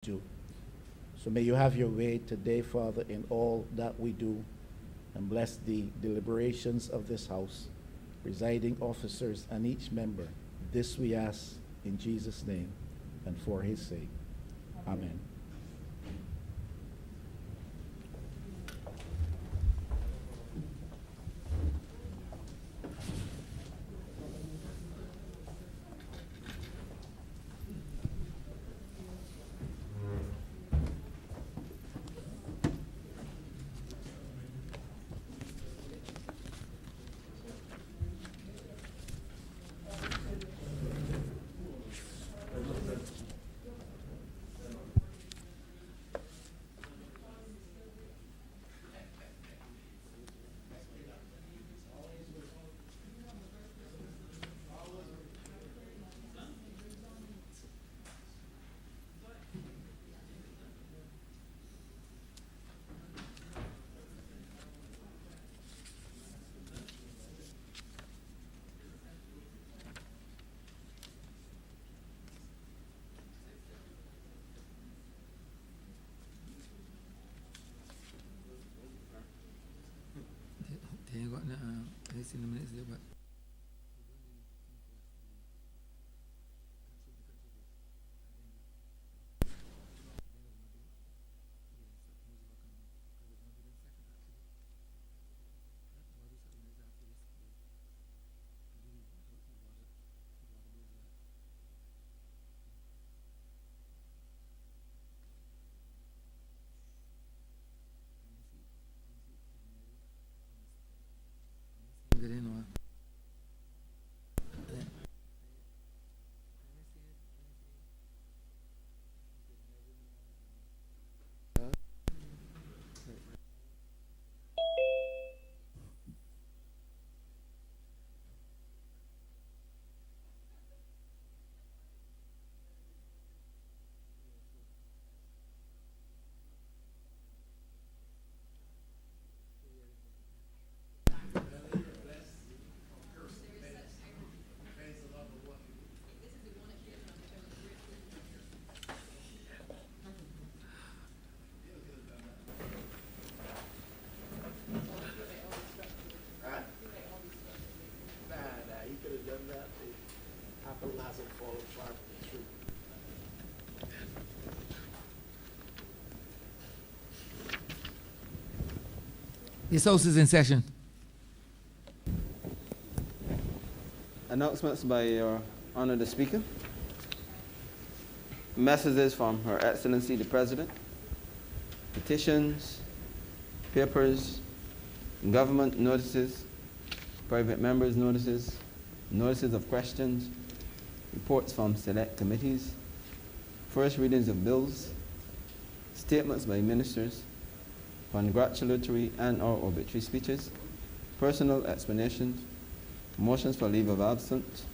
do. So may you have your way today, Father, in all that we do, and bless the deliberations of this house, presiding officers, and each member. This we ask in Jesus' name and for his sake. Amen. They ain't got no, they seen the minutes there, but. Get in or. He could have done that. The apple hasn't fallen far from the tree. This house is in session. Announcements by Your Honor the Speaker. Messages from Her Excellency the President. Petitions, papers, government notices, private members' notices, notices of questions, reports from select committees, first readings of bills, statements by ministers, congratulatory and/or obituary speeches, personal explanations, motions for leave of absence,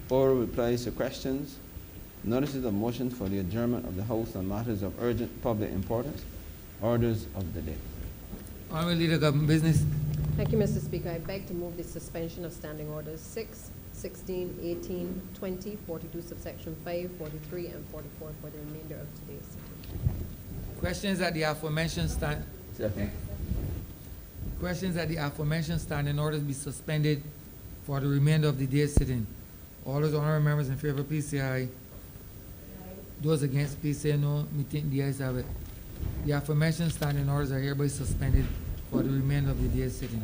oral replies to questions, notices of motions for the adjournment of the House on matters of urgent public importance, orders of the day. Honorable Leader, Government Business. Thank you, Mr. Speaker. I beg to move the suspension of standing orders 6, 16, 18, 20, 42, subsection 5, 43, and 44 for the remainder of today's sitting. Questions at the aforementioned Second. Questions at the aforementioned standing orders be suspended for the remainder of the day's sitting. All those honorable members in favor, please say aye. Those against, please say no. Me think the ayes have it. The aforementioned standing orders are hereby suspended for the remainder of the day's sitting.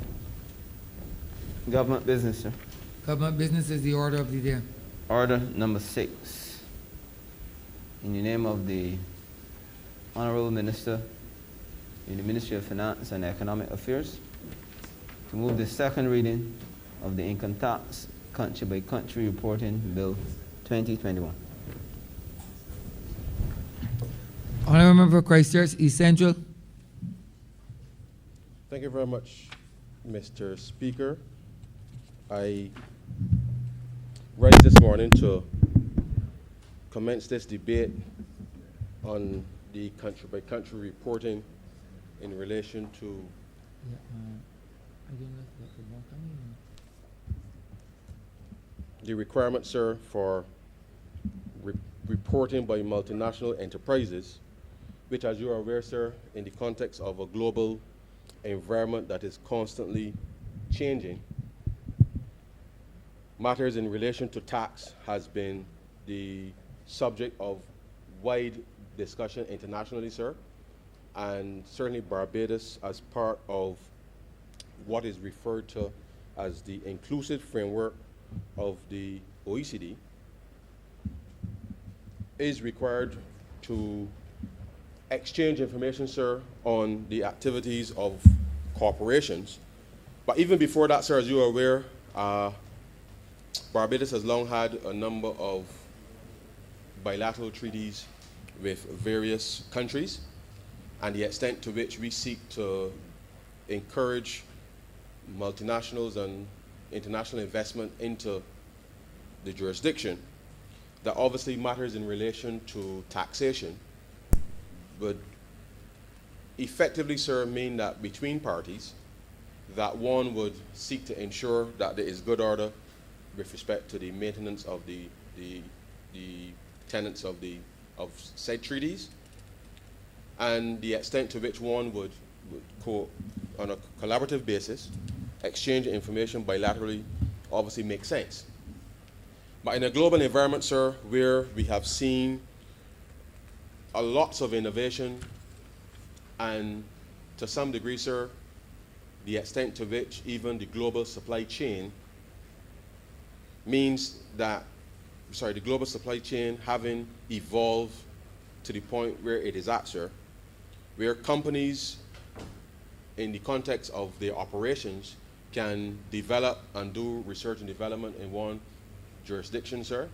Government business, sir. Government business is the order of the day. Order number 6. In the name of the Honorable Minister in the Ministry of Finance and Economic Affairs, to move the second reading of the Income Tax Country by Country Reporting Bill 2021. Honorable Member for Christchurch, East Central. Thank you very much, Mr. Speaker. I rise this morning to commence this debate on the country-by-country reporting in relation to the requirement, sir, for reporting by multinational enterprises, which, as you are aware, sir, in the context of a global environment that is constantly changing, matters in relation to tax has been the subject of wide discussion internationally, sir, and certainly Barbados as part of what is referred to as the inclusive framework of the OECD is required to exchange information, sir, on the activities of corporations. But even before that, sir, as you are aware, Barbados has long had a number of bilateral treaties with various countries, and the extent to which we seek to encourage multinationals and international investment into the jurisdiction, that obviously matters in relation to taxation, but effectively, sir, mean that between parties, that one would seek to ensure that there is good order with respect to the maintenance of the tenets of said treaties, and the extent to which one would on a collaborative basis, exchange information bilaterally obviously makes sense. But in a global environment, sir, where we have seen a lots of innovation and to some degree, sir, the extent to which even the global supply chain means that, the global supply chain having evolved to the point where it is at, sir, where companies in the context of their operations can develop and do research and development in one jurisdiction, sir.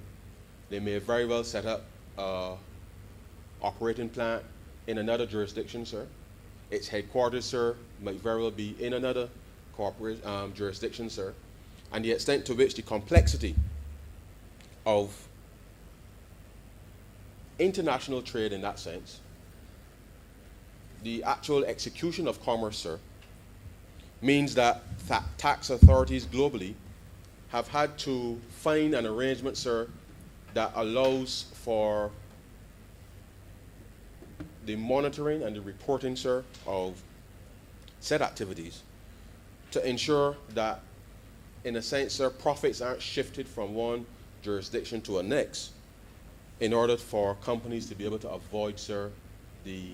They may very well set up an operating plant in another jurisdiction, sir. Its headquarters, sir, might very well be in another corporate jurisdiction, sir. And the extent to which the complexity of international trade in that sense, the actual execution of commerce, sir, means that tax authorities globally have had to find an arrangement, sir, that allows for the monitoring and the reporting, sir, of said activities to ensure that, in a sense, sir, profits aren't shifted from one jurisdiction to a next in order for companies to be able to avoid, sir, the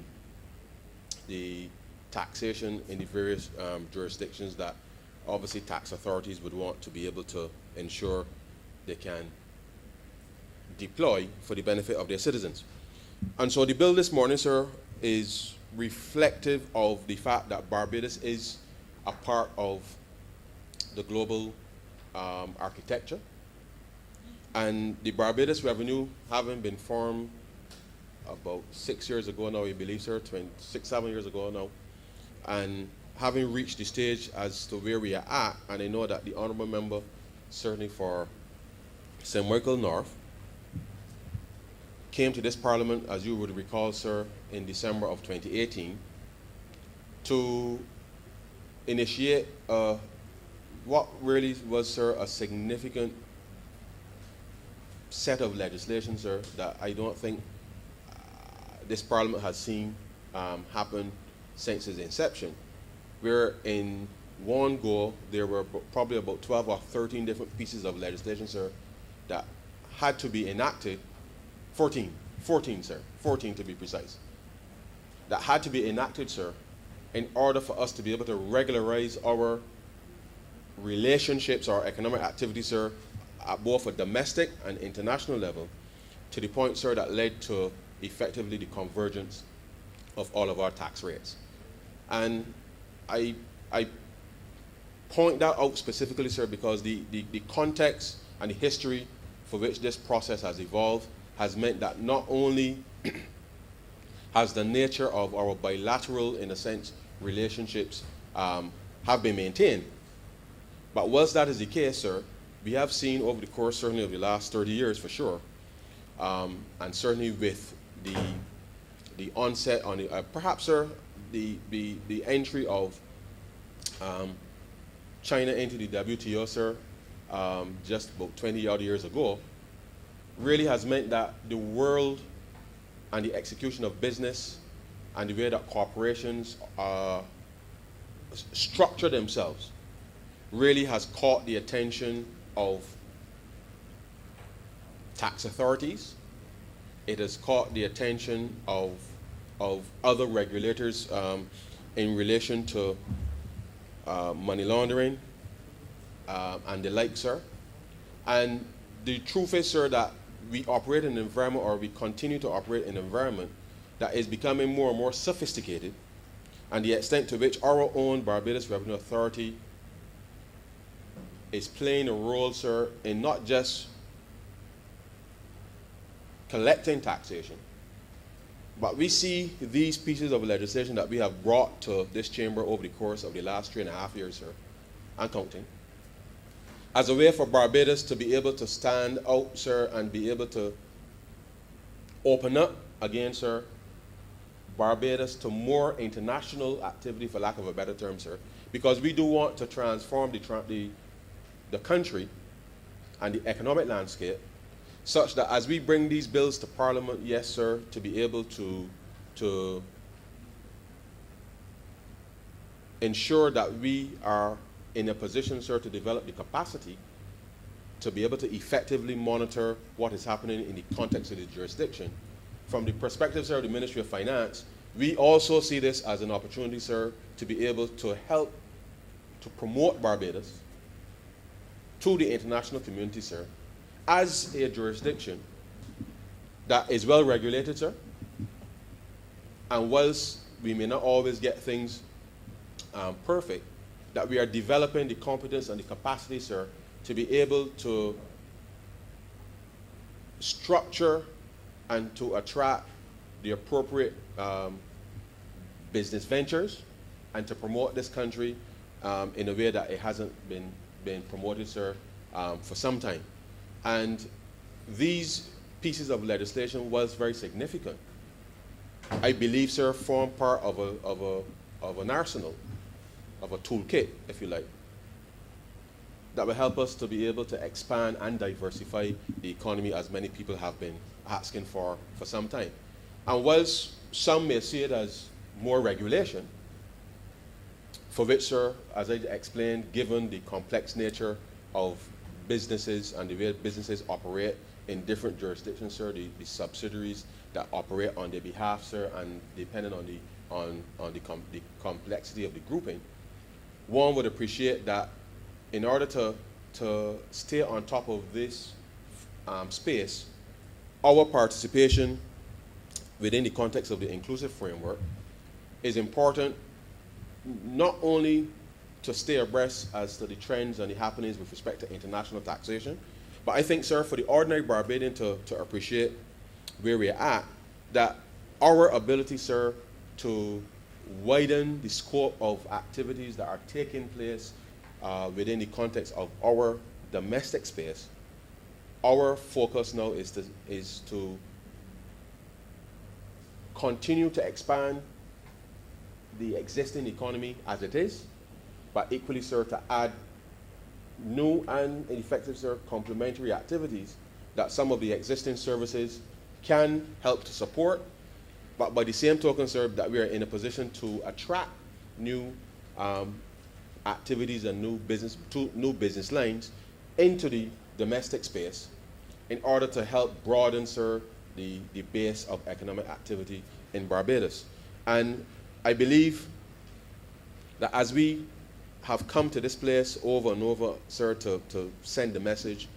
taxation in the various jurisdictions that obviously tax authorities would want to be able to ensure they can deploy for the benefit of their citizens. And so the bill this morning, sir, is reflective of the fact that Barbados is a part of the global architecture. And the Barbados Revenue, having been formed about 6 years ago now, I believe, sir, 7 years ago now, and having reached the stage as to where we are at, and I know that the honourable member, certainly for St. Michael North, came to this parliament, as you would recall, sir, in December of 2018, to initiate what really was, sir, a significant set of legislation, sir, that I don't think this parliament has seen happen since its inception, where in one go there were probably about 12 or 13 different pieces of legislation, sir, that had to be enacted. 14, sir, 14 to be precise, that had to be enacted, sir, in order for us to be able to regularize our relationships, our economic activities, sir, at both a domestic and international level, to the point, sir, that led to effectively the convergence of all of our tax rates. And I point that out specifically, sir, because the context and the history for which this process has evolved has meant that not only has the nature of our bilateral, in a sense, relationships have been maintained, but whilst that is the case, sir, we have seen over the course, certainly of the last 30 years for sure, and certainly with the onset on the, perhaps, sir, the entry of China into the WTO, sir, just about 20 odd years ago, really has meant that the world and the execution of business and the way that corporations structure themselves really has caught the attention of tax authorities. It has caught the attention of other regulators in relation to money laundering and the like, sir. And the truth is, sir, that we operate in an environment, or we continue to operate in an environment that is becoming more and more sophisticated, and the extent to which our own Barbados Revenue Authority is playing a role, sir, in not just collecting taxation, but we see these pieces of legislation that we have brought to this chamber over the course of the last 3.5 years, sir, and counting, as a way for Barbados to be able to stand out, sir, and be able to open up again, sir, Barbados to more international activity, for lack of a better term, sir, because we do want to transform the country and the economic landscape such that as we bring these bills to Parliament, yes, sir, to be able to ensure that we are in a position, sir, to develop the capacity to be able to effectively monitor what is happening in the context of the jurisdiction. From the perspective, sir, of the Ministry of Finance, we also see this as an opportunity, sir, to be able to help to promote Barbados to the international community, sir, as a jurisdiction that is well regulated, sir. And whilst we may not always get things perfect, that we are developing the competence and the capacity, sir, to be able to structure and to attract the appropriate business ventures and to promote this country in a way that it hasn't been promoted, sir, for some time. And these pieces of legislation was very significant. I believe, sir, form part of an arsenal, of a toolkit, if you like, that will help us to be able to expand and diversify the economy, as many people have been asking for some time. And whilst some may see it as more regulation, for which, sir, as I explained, given the complex nature of businesses and the way businesses operate in different jurisdictions, sir, the subsidiaries that operate on their behalf, sir, and depending on the complexity of the grouping, one would appreciate that in order to stay on top of this space, our participation within the context of the inclusive framework is important, not only to stay abreast as to the trends and the happenings with respect to international taxation, but I think, sir, for the ordinary Barbadian to appreciate where we're at, that our ability, sir, to widen the scope of activities that are taking place within the context of our domestic space, our focus now is to continue to expand the existing economy as it is, but equally, sir, to add new and effective, sir, complementary activities that some of the existing services can help to support, but by the same token, sir, that we are in a position to attract new activities and new business lines into the domestic space in order to help broaden, sir, the base of economic activity in Barbados. And I believe that as we have come to this place over and over, sir, to send the message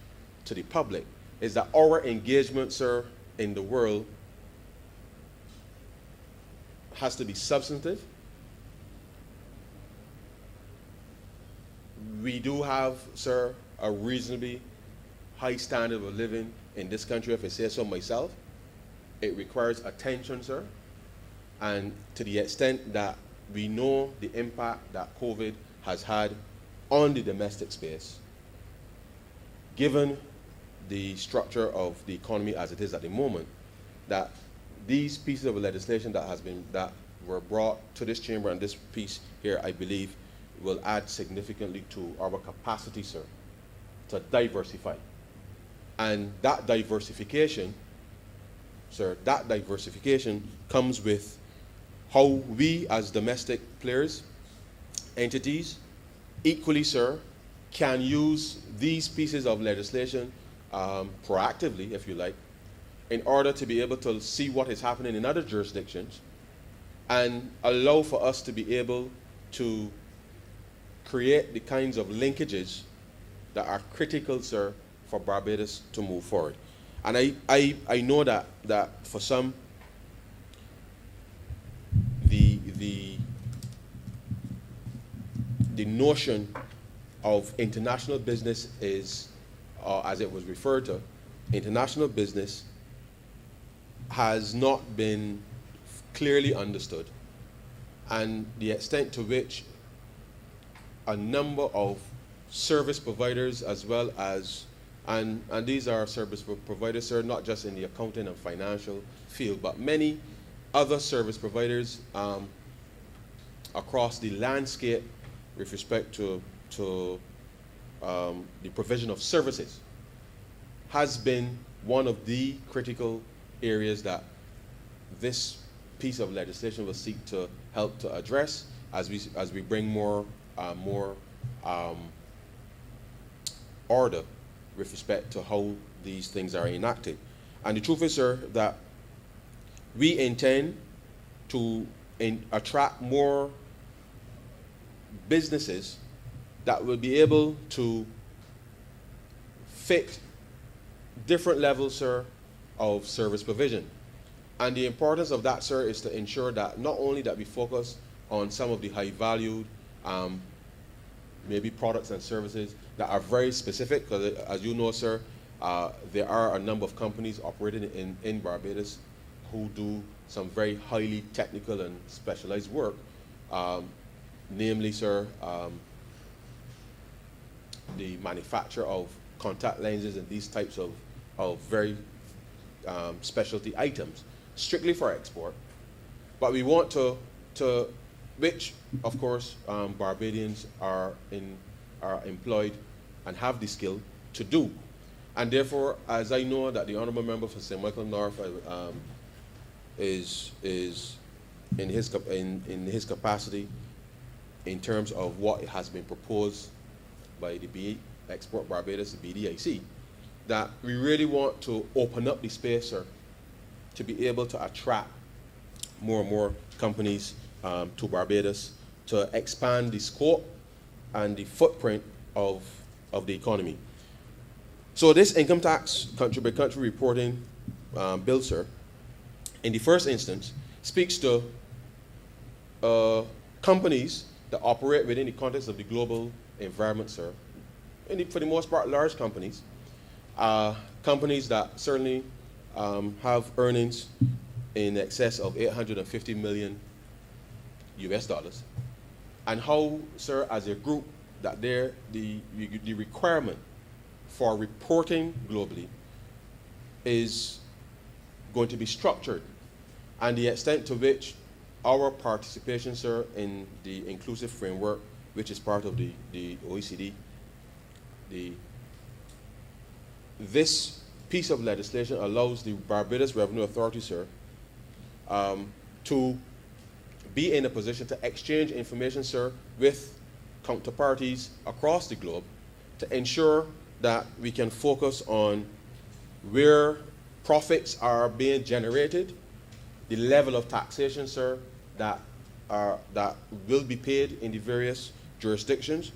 to the public, is that our engagement, sir, in the world has to be substantive. We do have, sir, a reasonably high standard of living in this country, if I say so myself. It requires attention, sir, and to the extent that we know the impact that COVID has had on the domestic space, given the structure of the economy as it is at the moment, that these pieces of legislation that were brought to this chamber, and this piece here, I believe, will add significantly to our capacity, sir, to diversify And that diversification, sir, that diversification comes with how we as domestic players, entities, equally, sir, can use these pieces of legislation proactively, if you like, in order to be able to see what is happening in other jurisdictions and allow for us to be able to create the kinds of linkages that are critical, sir, for Barbados to move forward. And I know that for some, the notion of international business is, as it was referred to, international business has not been clearly understood, and the extent to which a number of service providers, as well as, and these are service providers, sir, not just in the accounting and financial field, but many other service providers across the landscape with respect to the provision of services, has been one of the critical areas that this piece of legislation will seek to help to address as we bring more order with respect to how these things are enacted. And the truth is, sir, that we intend to attract more businesses that will be able to fit different levels, sir, of service provision. And the importance of that, sir, is to ensure that not only that we focus on some of the high-valued, maybe products and services that are very specific, because as you know, sir, there are a number of companies operating in Barbados who do some very highly technical and specialized work, namely, sir, the manufacture of contact lenses and these types of very specialty items, strictly for export. But we want to which, of course, Barbadians are employed and have the skill to do. And therefore, as I know that the Honourable Member for St. Michael North is in his capacity in terms of what has been proposed by the Export Barbados, the BDIC, that we really want to open up the space, sir, to be able to attract more and more companies to Barbados, to expand the scope and the footprint of the economy. So this income tax country by country reporting bill, sir, in the first instance, speaks to companies that operate within the context of the global environment, sir. For the most part, large companies, companies that certainly have earnings in excess of $850 million US, and how, sir, as a group, that the requirement for reporting globally is going to be structured, and the extent to which our participation, sir, in the inclusive framework, which is part of the OECD, this piece of legislation allows the Barbados Revenue Authority, sir, to be in a position to exchange information, sir, with counterparties across the globe to ensure that we can focus on where profits are being generated, the level of taxation, sir, that will be paid in the various jurisdictions.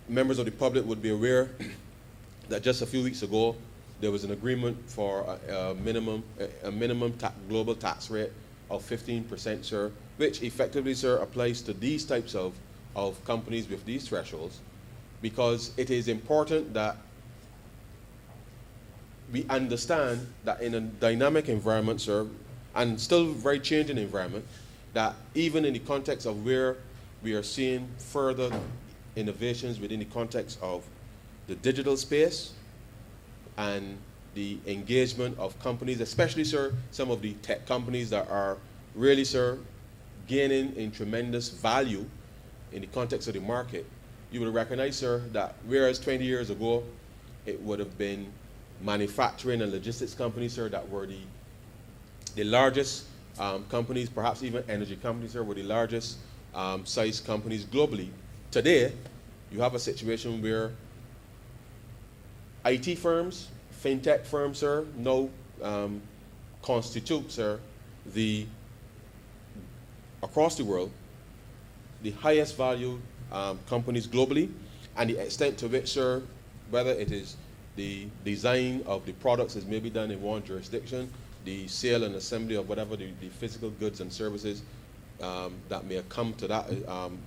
Members of the public would be aware that just a few weeks ago there was an agreement for a minimum global tax rate of 15%, sir, which effectively, sir, applies to these types of companies with these thresholds, because it is important that we understand that in a dynamic environment, sir, and still very changing environment, that even in the context of where we are seeing further innovations within the context of the digital space and the engagement of companies, especially, sir, some of the tech companies that are really, sir, gaining in tremendous value in the context of the market, you will recognize, sir, that whereas 20 years ago it would have been manufacturing and logistics companies, sir, that were the largest companies, perhaps even energy companies, sir, were the largest size companies globally. Today, you have a situation where IT firms, fintech firms, sir, now constitute, sir, across the world, the highest value companies globally, and the extent to which, sir, whether it is the design of the products is maybe done in one jurisdiction, the sale and assembly of whatever the physical goods and services that may come to that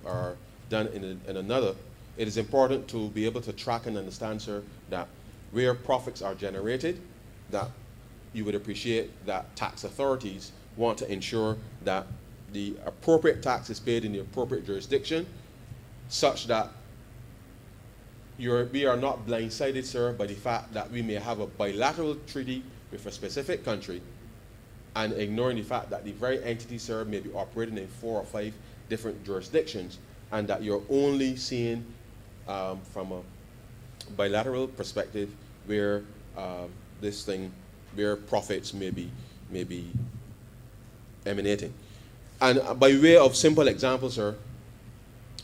are done in another. It is important to be able to track and understand, sir, that where profits are generated, that you would appreciate that tax authorities want to ensure that the appropriate tax is paid in the appropriate jurisdiction, such that we are not blindsided, sir, by the fact that we may have a bilateral treaty with a specific country and ignoring the fact that the very entity, sir, may be operating in 4 or 5 different jurisdictions, and that you're only seeing from a bilateral perspective where where profits may be emanating. And by way of simple example, sir,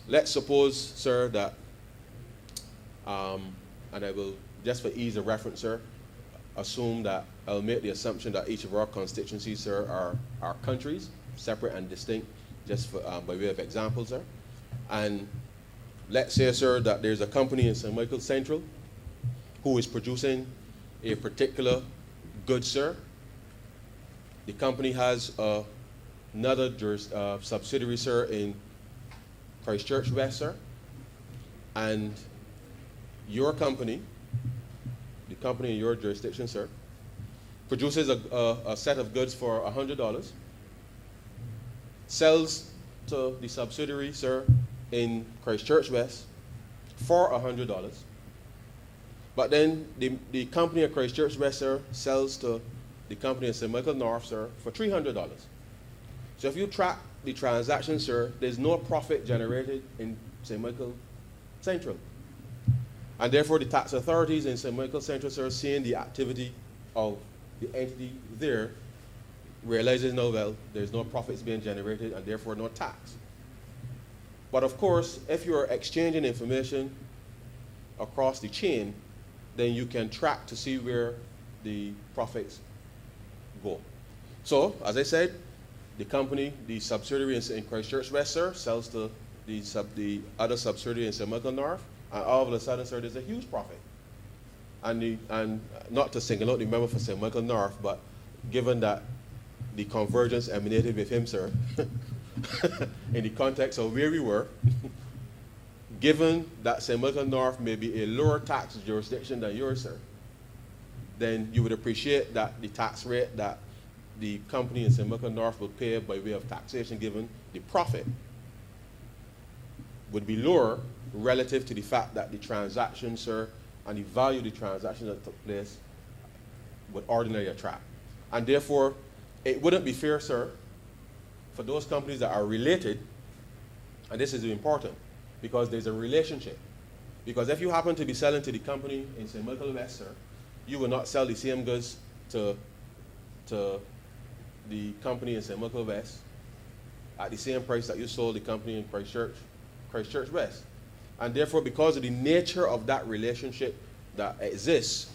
let's suppose, sir, that, and I will, just for ease of reference, sir, assume that I'll make the assumption that each of our constituencies, sir, are countries, separate and distinct, just for, by way of example, sir. And let's say, sir, that there's a company in St. Michael Central who is producing a particular good, sir. The company has another subsidiary, sir, in Christchurch West, sir. And your company, the company in your jurisdiction, sir, produces a set of goods for $100, sells to the subsidiary, sir, in Christchurch West for $100. But then the company at Christchurch West, sir, sells to the company in St. Michael North, sir, for $300. So if you track the transaction, sir, there's no profit generated in St. Michael Central. And therefore, the tax authorities in St. Michael Central, sir, seeing the activity of the entity there, realizes, no, well, there's no profits being generated and therefore no tax. But of course, if you're exchanging information across the chain, then you can track to see where the profits go. So, as I said, the company, the subsidiary in Christchurch West, sir, sells to the other subsidiary in St. Michael North, and all of a sudden, sir, there's a huge profit. And not to single out the member for St. Michael North, but given that the convergence emanated with him, sir, in the context of where we were, given that St. Michael North may be a lower tax jurisdiction than yours, sir, then you would appreciate that the tax rate that the company in St. Michael North will pay by way of taxation, given the profit, would be lower relative to the fact that the transaction, sir, and the value of the transaction that took place would ordinarily attract. And therefore, it wouldn't be fair, sir, for those companies that are related, and this is important, because there's a relationship. Because if you happen to be selling to the company in St. Michael West, sir, you will not sell the same goods to the company in St. Michael West at the same price that you sold the company in Christchurch West. And therefore, because of the nature of that relationship that exists,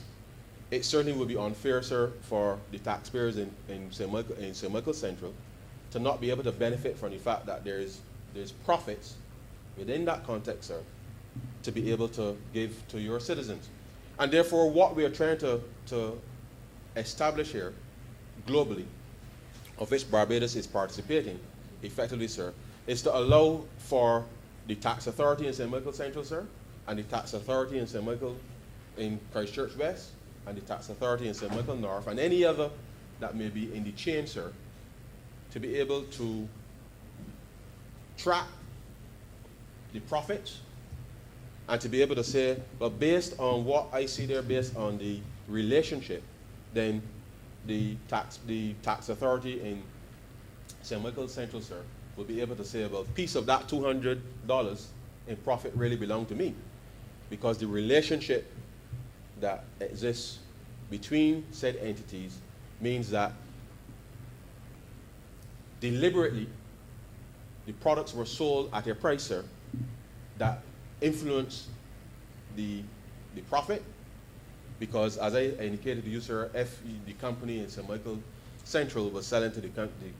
it certainly would be unfair, sir, for the taxpayers in St. Michael Central to not be able to benefit from the fact that there's profits within that context, sir, to be able to give to your citizens. And therefore, what we are trying to establish here globally, of which Barbados is participating effectively, sir, is to allow for the tax authority in St. Michael Central, sir, and the tax authority in St. Michael in Christchurch West, and the tax authority in St. Michael North, and any other that may be in the chain, sir, to be able to track the profits and to be able to say, well, based on what I see there, based on the relationship, then the tax authority in St. Michael Central, sir, will be able to say, well, a piece of that $200 in profit really belonged to me, because the relationship that exists between said entities means that deliberately the products were sold at a price, sir, that influenced the profit, because as I indicated to you, sir, if the company in St. Michael Central was selling to the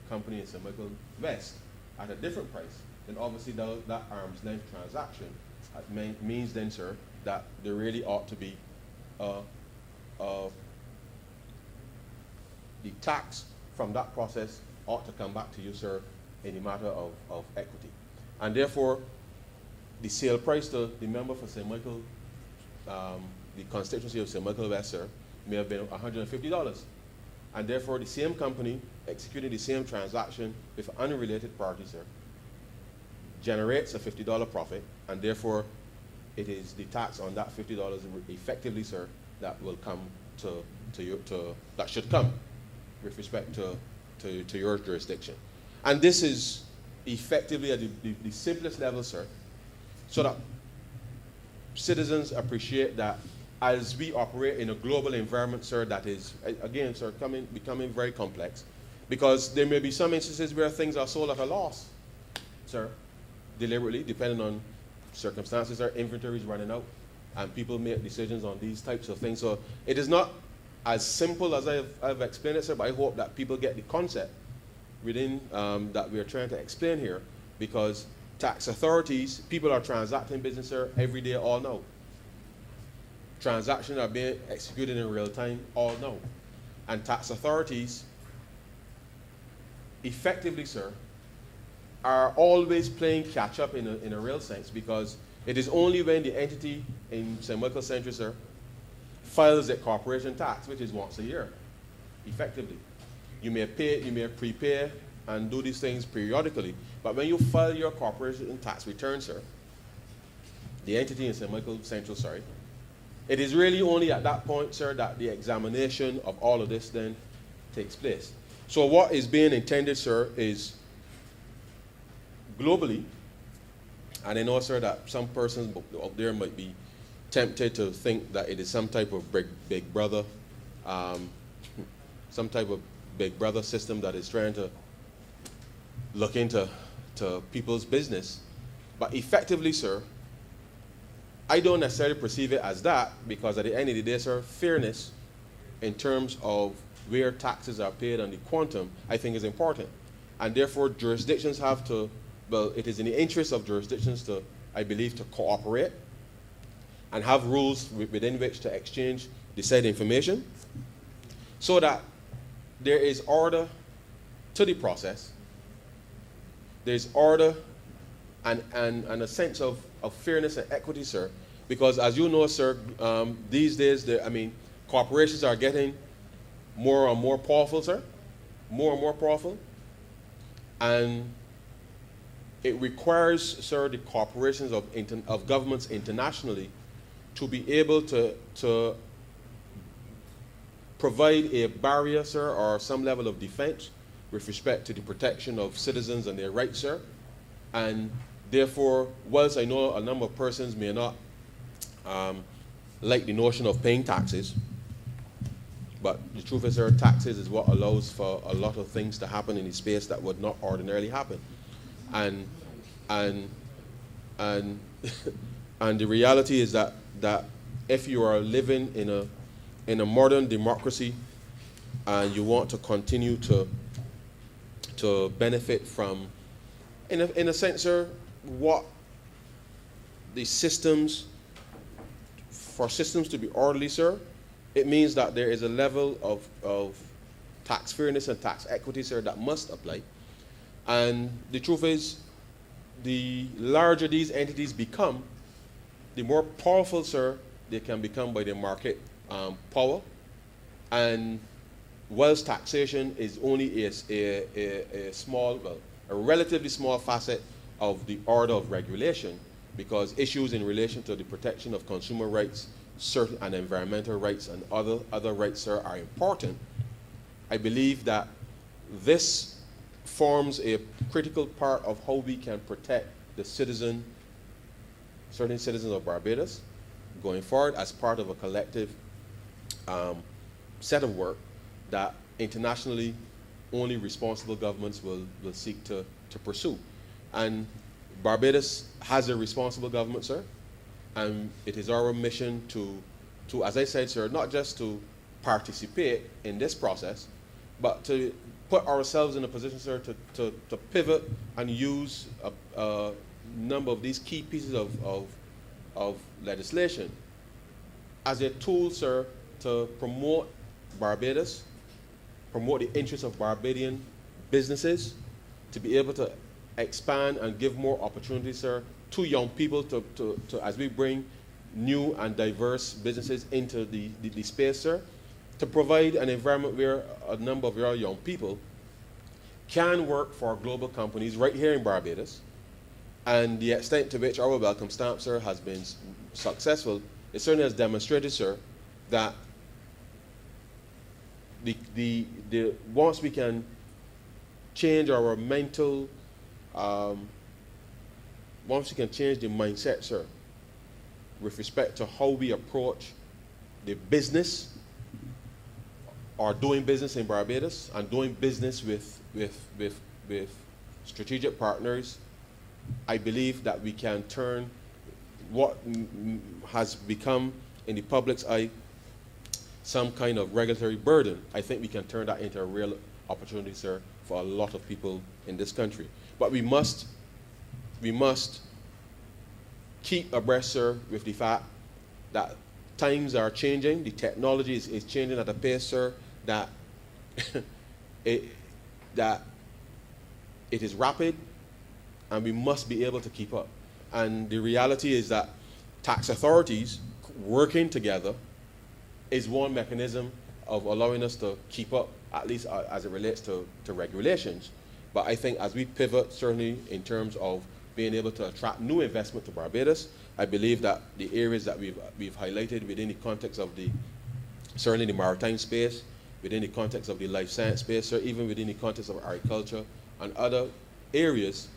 company in St. Michael West at a different price, then obviously that arm's length transaction means then, sir, that there really ought to be the tax from that process ought to come back to you, sir, in the matter of equity. And therefore, the sale price to the member for St. Michael, the constituency of St. Michael West, sir, may have been $150. And therefore, the same company executing the same transaction with an unrelated party, sir, generates a $50 profit, and therefore, it is the tax on that $50 effectively, sir, that will come that should come with respect to your jurisdiction. And this is effectively at the simplest level, sir, so that citizens appreciate that as we operate in a global environment, sir, that is, again, sir, becoming very complex, because there may be some instances where things are sold at a loss, sir, deliberately, depending on circumstances, our inventory is running out, and people make decisions on these types of things. So it is not as simple as I've explained it, sir, but I hope that people get the concept within that we are trying to explain here, because tax authorities, people are transacting business, sir, every day, all now. Transactions are being executed in real time, all now. And tax authorities, effectively, sir, are always playing catch up in a real sense, because it is only when the entity in St. Michael Central, sir, files a corporation tax, which is once a year, effectively. You may pay, you may prepay and do these things periodically, but when you file your corporation tax return, sir, the entity in St. Michael Central, sorry, it is really only at that point, sir, that the examination of all of this then takes place. So what is being intended, sir, is globally, and I know, sir, that some persons out there might be tempted to think that it is some type of big brother, some type of big brother system that is trying to look into people's business. But effectively, sir, I don't necessarily perceive it as that, because at the end of the day, sir, fairness in terms of where taxes are paid and the quantum, I think is important. And therefore, jurisdictions have to, well, it is in the interest of jurisdictions to, I believe, to cooperate and have rules within which to exchange the said information, so that there is order to the process, there's order and a sense of fairness and equity, sir. Because as you know, sir, these days, corporations are getting more and more powerful, sir, more and more powerful. And it requires, sir, the corporations of governments internationally to be able to provide a barrier, sir, or some level of defense with respect to the protection of citizens and their rights, sir. And therefore, whilst I know a number of persons may not like the notion of paying taxes, but the truth is, sir, taxes is what allows for a lot of things to happen in the space that would not ordinarily happen. And and the reality is that if you are living in a modern democracy and you want to continue to benefit from, in a sense, sir, what the systems, for systems to be orderly, sir, it means that there is a level of tax fairness and tax equity, sir, that must apply. And the truth is, the larger these entities become, the more powerful, sir, they can become by their market power. And whilst taxation is only a small, well, a relatively small facet of the order of regulation, because issues in relation to the protection of consumer rights, certain and environmental rights, and other rights, sir, are important. I believe that this forms a critical part of how we can protect the certain citizens of Barbados going forward as part of a collective set of work that internationally only responsible governments will seek to pursue. And Barbados has a responsible government, sir, and it is our mission to, as I said, sir, not just to participate in this process, but to put ourselves in a position, sir, to pivot and use a number of these key pieces of legislation as a tool, sir, to promote Barbados, promote the interests of Barbadian businesses, to be able to expand and give more opportunities, sir, to young people to as we bring new and diverse businesses into the space, sir, to provide an environment where a number of our young people can work for global companies right here in Barbados. And the extent to which our welcome stamp, sir, has been successful, it certainly has demonstrated, sir, that once we can change our mental, once we can change the mindset, sir, with respect to how we approach the business or doing business in Barbados and doing business with strategic partners, I believe that we can turn what has become, in the public's eye, some kind of regulatory burden. I think we can turn that into a real opportunity, sir, for a lot of people in this country. But we must keep abreast, sir, with the fact that times are changing, the technology is changing at a pace, sir, that it is rapid, and we must be able to keep up. And the reality is that tax authorities working together is one mechanism of allowing us to keep up, at least as it relates to regulations. But I think as we pivot, certainly in terms of being able to attract new investment to Barbados, I believe that the areas that we've highlighted within the context of certainly the maritime space, within the context of the life science space, or even within the context of agriculture and other areas,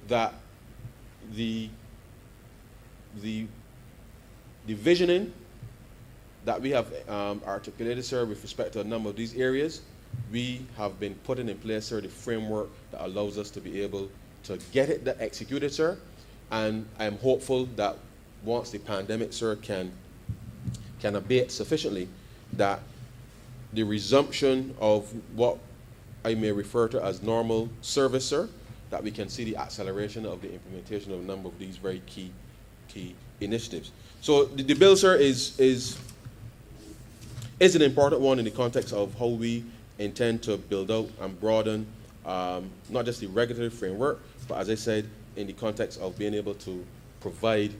that the visioning that we have articulated, sir, with respect to a number of these areas, we have been putting in place, sir, the framework that allows us to be able to get it executed, sir. And I am hopeful that once the pandemic, sir, can abate sufficiently, that the resumption of what I may refer to as normal service, sir, that we can see the acceleration of the implementation of a number of these very key initiatives. So the bill, sir, is an important one in the context of how we intend to build out and broaden not just the regulatory framework, but as I said, in the context of being able to provide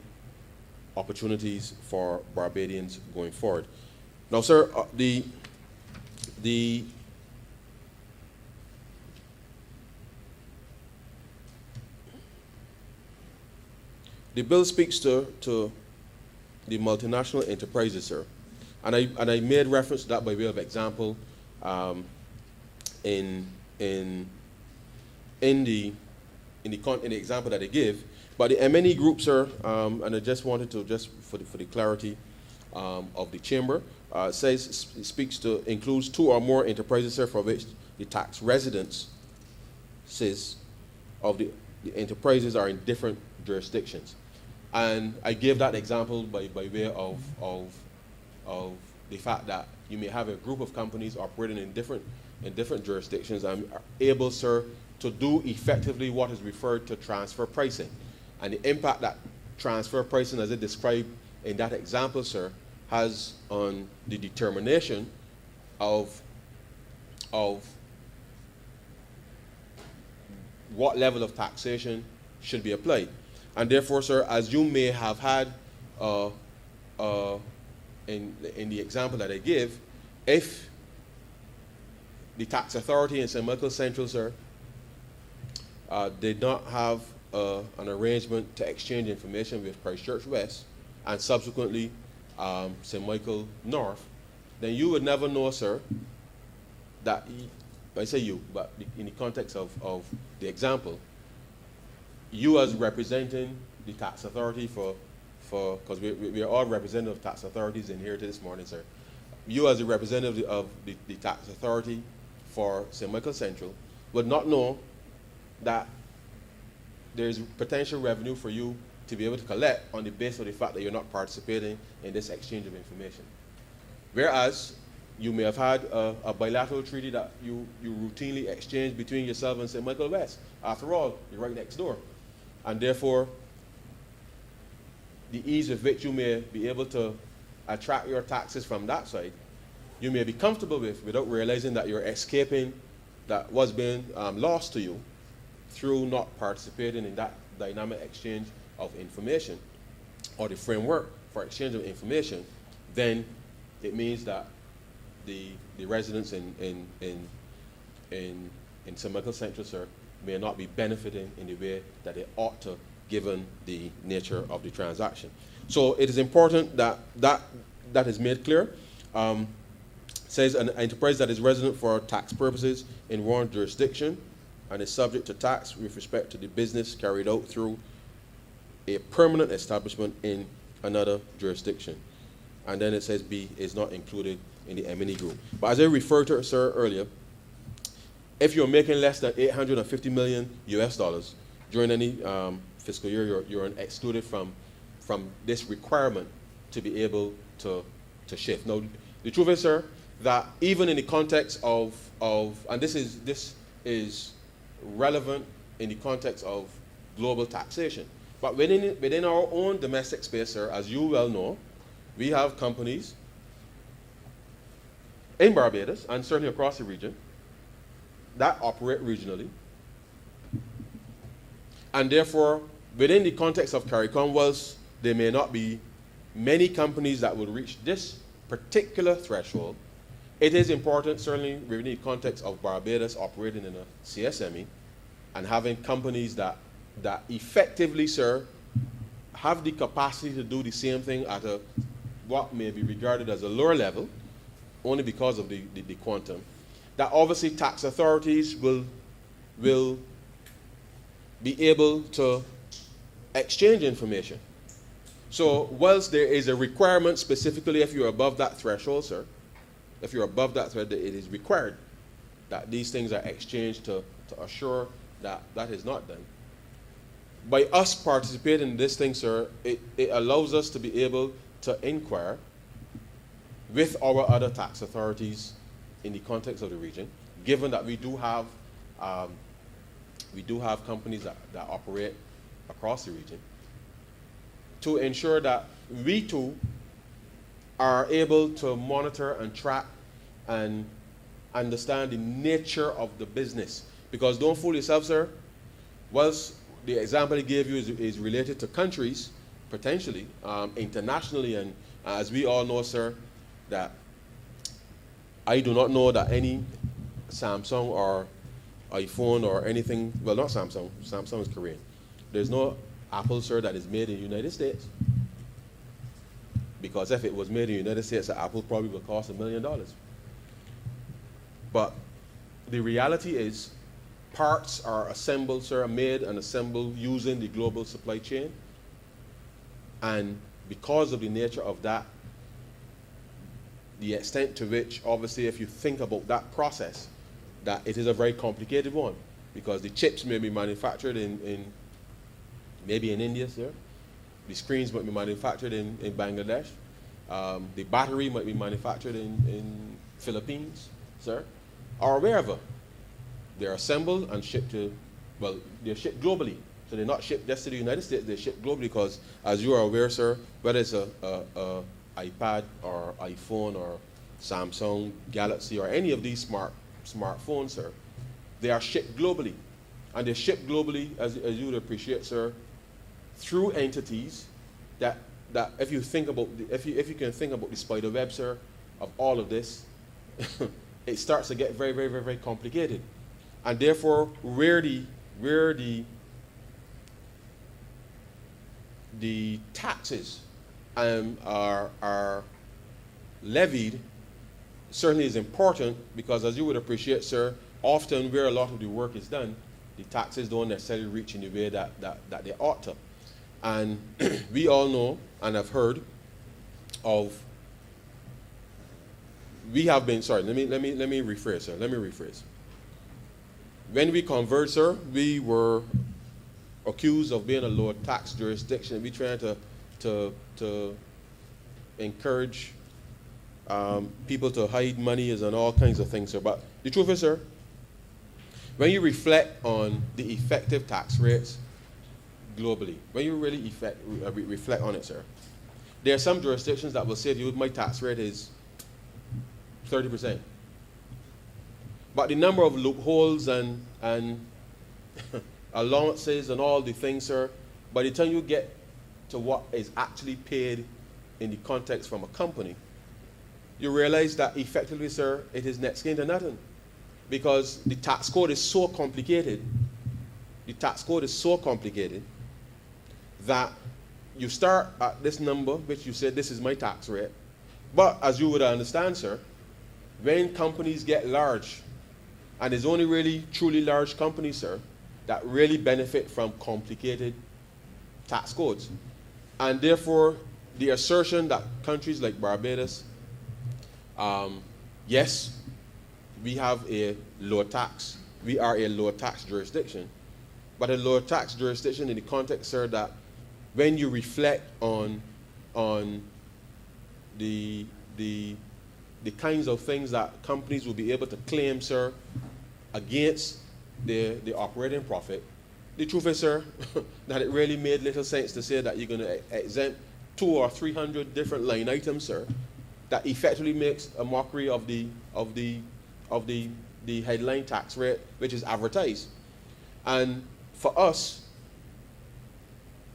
opportunities for Barbadians going forward. Now, sir, the bill speaks to the multinational enterprises, sir, and I made reference to that by way of example in the example that I give. But the MNE group, sir, and I just wanted to, just for the clarity of the chamber, speaks to, includes 2 or more enterprises, sir, for which the tax residences of the enterprises are in different jurisdictions. And I gave that example by way of the fact that you may have a group of companies operating in different jurisdictions and are able, sir, to do effectively what is referred to transfer pricing. And the impact that transfer pricing, as it described in that example, sir, has on the determination of what level of taxation should be applied. And therefore, sir, as you may have had in the example that I give, if the tax authority in St. Michael Central, sir, did not have an arrangement to exchange information with Christchurch West and subsequently St. Michael North, then you would never know, sir, that, I say you, but in the context of the example, you as representing the tax authority because we are all representative of tax authorities in here this morning, sir. you as a representative of the tax authority for St. Michael Central would not know that there's potential revenue for you to be able to collect on the basis of the fact that you're not participating in this exchange of information. Whereas you may have had a bilateral treaty that you routinely exchange between yourself and St. Michael West. After all, you're right next door. And therefore, the ease with which you may be able to attract your taxes from that side, you may be comfortable with without realizing that you're escaping that was being lost to you through not participating in that dynamic exchange of information or the framework for exchange of information. Then it means that the residents in St. Michael Central, sir, may not be benefiting in the way that they ought to, given the nature of the transaction. So it is important that that is made clear. Says an enterprise that is resident for tax purposes in one jurisdiction and is subject to tax with respect to the business carried out through a permanent establishment in another jurisdiction. And then it says B is not included in the M&E group. But as I referred to, sir, earlier, if you're making less than $850 million US during any fiscal year, you're excluded from this requirement to be able to shift. Now, the truth is, sir, that even in the context of and this is relevant in the context of global taxation, but within our own domestic space, sir, as you well know, we have companies in Barbados and certainly across the region that operate regionally. And therefore, within the context of CARICOM, whilst there may not be many companies that will reach this particular threshold, it is important, certainly within the context of Barbados operating in a CSME and having companies that effectively, sir, have the capacity to do the same thing at what may be regarded as a lower level, only because of the quantum, that obviously tax authorities will be able to exchange information. So whilst there is a requirement specifically if you're above that threshold, sir, if you're above that threshold, it is required that these things are exchanged to assure that that is not done. By us participating in this thing, sir, it allows us to be able to inquire with our other tax authorities in the context of the region, given that we do have companies that operate across the region, to ensure that we too are able to monitor and track and understand the nature of the business. Because don't fool yourself, sir, whilst the example I gave you is related to countries, potentially, internationally, and as we all know, sir, that I do not know that any Samsung or iPhone or anything, well, not Samsung is Korean. There's no Apple, sir, that is made in the United States. Because if it was made in the United States, Apple probably would cost $1 million. But the reality is, parts are assembled, sir, made and assembled using the global supply chain. And because of the nature of that, the extent to which, obviously, if you think about that process, that it is a very complicated one, because the chips may be manufactured maybe in India, sir. The screens might be manufactured in Bangladesh. The battery might be manufactured in Philippines, sir, or wherever. They're assembled and shipped they're shipped globally. So they're not shipped just to the United States, they're shipped globally because, as you are aware, sir, whether it's a iPad or iPhone or Samsung, Galaxy, or any of these smartphones, sir, they are shipped globally. And they're shipped globally, as you would appreciate, sir, through entities that if you think about if you can think about the spider web, sir, of all of this, it starts to get very, very, very, very complicated. And therefore, where the taxes are levied certainly is important, because as you would appreciate, sir, often where a lot of the work is done, the taxes don't necessarily reach in the way that they ought to. And we all know and have heard of we have been, sorry, let me rephrase, sir. Let me rephrase. When we convert, sir, we were accused of being a lower tax jurisdiction. We trying to encourage people to hide money and all kinds of things, sir. But the truth is, sir, when you reflect on the effective tax rates globally, when you really reflect on it, sir, there are some jurisdictions that will say to you, my tax rate is 30%. But the number of loopholes and allowances and all the things, sir, by the time you get to what is actually paid in the context from a company, you realize that effectively, sir, it is next to nothing. Because the tax code is so complicated, that you start at this number, which you said, this is my tax rate. But as you would understand, sir, when companies get large, and it's only really truly large companies, sir, that really benefit from complicated tax codes. And therefore, the assertion that countries like Barbados, yes, we have a low tax. We are a low tax jurisdiction. But a low tax jurisdiction in the context, sir, that when you reflect on the kinds of things that companies will be able to claim, sir, against the operating profit, the truth is, sir, that it really made little sense to say that you're going to exempt 200 or 300 different line items, sir, that effectively makes a mockery of the headline tax rate, which is advertised. And for us,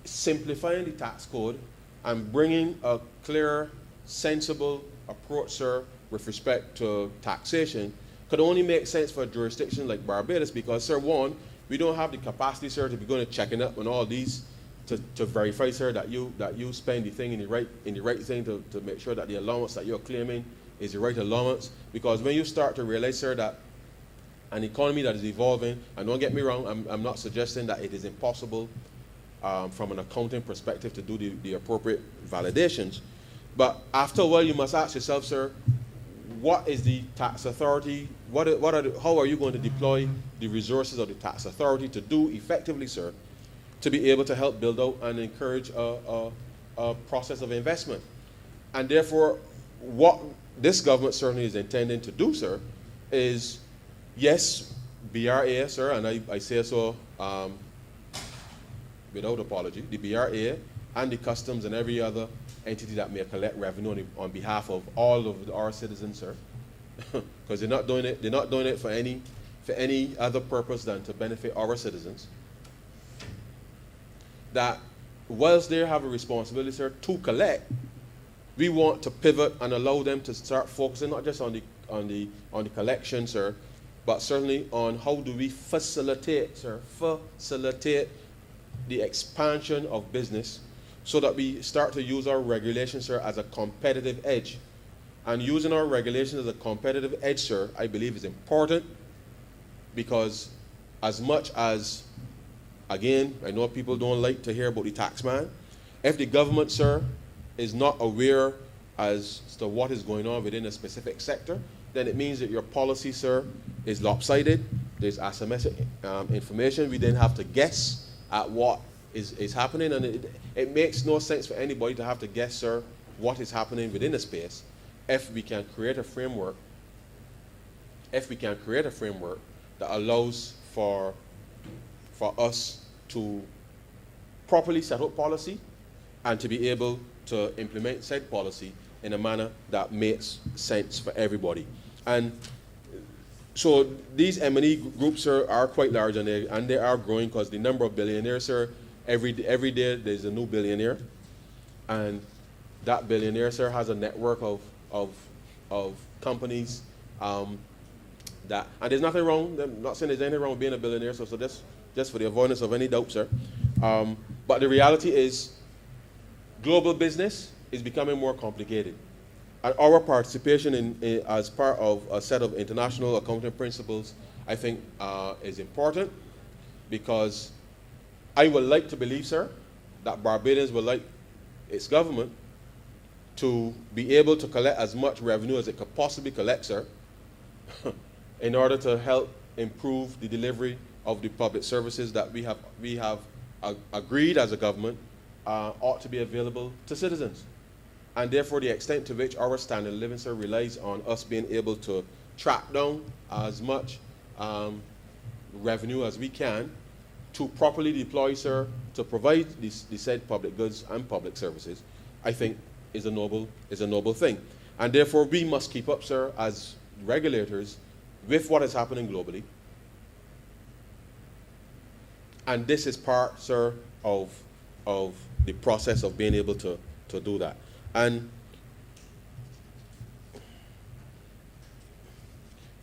simplifying the tax code and bringing a clear, sensible approach, sir, with respect to taxation could only make sense for a jurisdiction like Barbados because, sir, one, we don't have the capacity, sir, to be going to checking up on all these to verify, sir, that you spend the thing in the right thing to make sure that the allowance that you're claiming is the right allowance. Because when you start to realize, sir, that an economy that is evolving, and don't get me wrong, I'm not suggesting that it is impossible from an accounting perspective to do the appropriate validations. But after a while, you must ask yourself, sir, what is the tax authority? How are you going to deploy the resources of the tax authority to do effectively, sir, to be able to help build out and encourage a process of investment? And therefore, what this government certainly is intending to do, sir, is, yes, BRA, sir, and I say so without apology, the BRA and the customs and every other entity that may collect revenue on behalf of all of our citizens, sir, because they're not doing it for any other purpose than to benefit our citizens. That whilst they have a responsibility, sir, to collect, we want to pivot and allow them to start focusing not just on the collection, sir, but certainly on how do we facilitate the expansion of business so that we start to use our regulations, sir, as a competitive edge. And using our regulations as a competitive edge, sir, I believe is important because as much as, again, I know people don't like to hear about the tax man, if the government, sir, is not aware as to what is going on within a specific sector, then it means that your policy, sir, is lopsided. There's asymmetric information. We then have to guess at what is happening, and it makes no sense for anybody to have to guess, sir, what is happening within a space if we can create a framework that allows for us to properly set up policy and to be able to implement said policy in a manner that makes sense for everybody. And so these M&E groups, sir, are quite large, and they are growing because the number of billionaires, sir, every day there's a new billionaire, and that billionaire, sir, has a network of companies that, and there's nothing wrong. I'm not saying there's anything wrong with being a billionaire. So just for the avoidance of any doubt, sir. But the reality is, global business is becoming more complicated. And our participation in as part of a set of international accounting principles, I think, is important because I would like to believe, sir, that Barbadians would like its government to be able to collect as much revenue as it could possibly collect, sir, in order to help improve the delivery of the public services that we have agreed as a government ought to be available to citizens. And therefore, the extent to which our standard of living, sir, relies on us being able to track down as much revenue as we can to properly deploy, sir, to provide the said public goods and public services, I think is a noble thing. And therefore, we must keep up, sir, as regulators with what is happening globally. And this is part, sir, of the process of being able to do that. And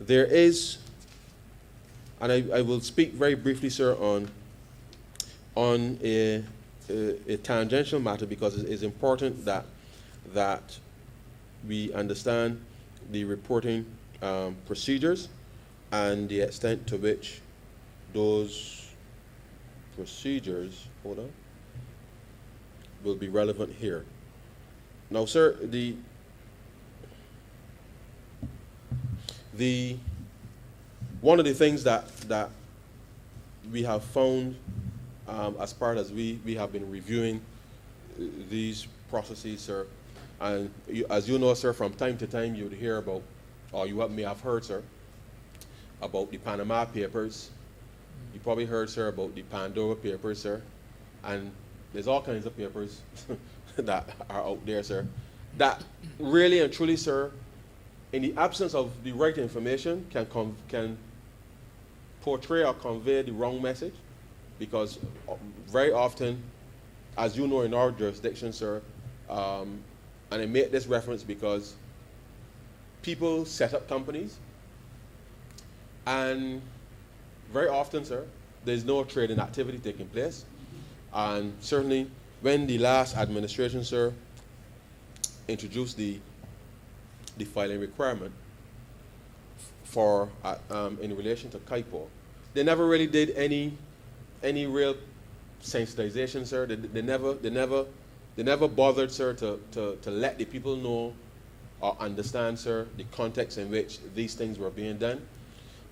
there is, and I will speak very briefly, sir, on a tangential matter, because it is important that we understand the reporting procedures and the extent to which those procedures, will be relevant here. Now, sir, one of the things that we have found as part as we have been reviewing these processes, sir, and as you know, sir, from time to time you would hear about, or you may have heard, sir, about the Panama Papers. You probably heard, sir, about the Pandora Papers, sir, and there's all kinds of papers that are out there, sir, that really and truly, sir, in the absence of the right information, can portray or convey the wrong message, because very often, as you know, in our jurisdiction, sir, and I make this reference because people set up companies, and very often, sir, there's no trading activity taking place. And certainly, when the last administration, sir, introduced the filing requirement for in relation to KIPO, they never really did any real sensitization, sir. They never bothered, sir, to let the people know or understand, sir, the context in which these things were being done.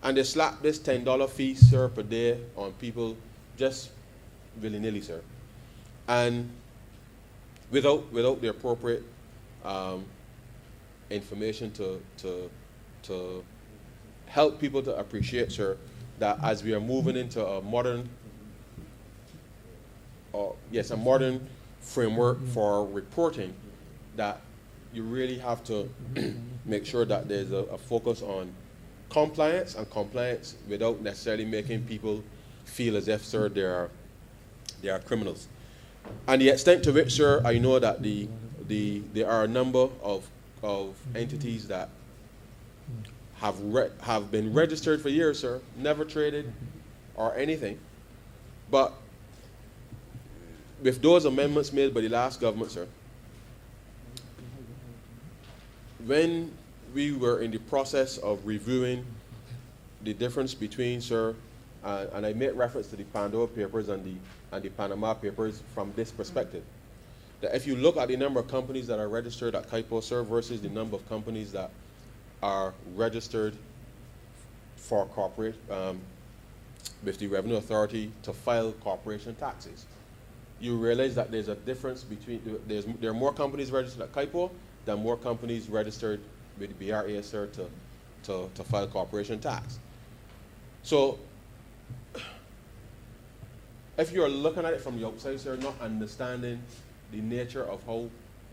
And they slapped this $10 fee, sir, per day on people just willy-nilly, sir, and without the appropriate information to help people to appreciate, sir, that as we are moving into a modern framework for reporting, that you really have to make sure that there's a focus on compliance without necessarily making people feel as if, sir, they are criminals. And the extent to which, sir, I know that there are a number of entities that have been registered for years, sir, never traded or anything. But with those amendments made by the last government, sir, when we were in the process of reviewing the difference between, sir, and I made reference to the Pandora Papers and the Panama Papers from this perspective, that if you look at the number of companies that are registered at KIPO, sir, versus the number of companies that are registered for corporate with the Revenue Authority to file corporation taxes, you realize that there's a difference between, there are more companies registered at KIPO than more companies registered with the BRA, sir, to file corporation tax. So, if you're looking at it from the outside, sir, not understanding the nature of how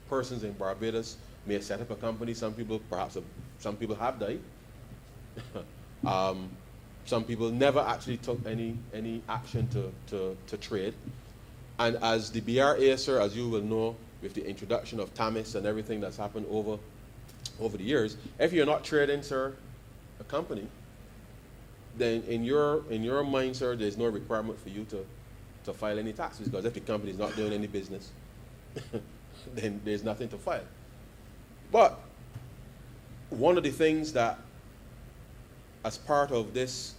persons in Barbados may set up a company, some people have died. Some people never actually took any action to trade. And as the BRA, sir, as you will know, with the introduction of TAMIS and everything that's happened over the years, if you're not trading, sir, a company, then in your mind, sir, there's no requirement for you to file any taxes, because if the company is not doing any business, then there's nothing to file. But one of the things that, as part of this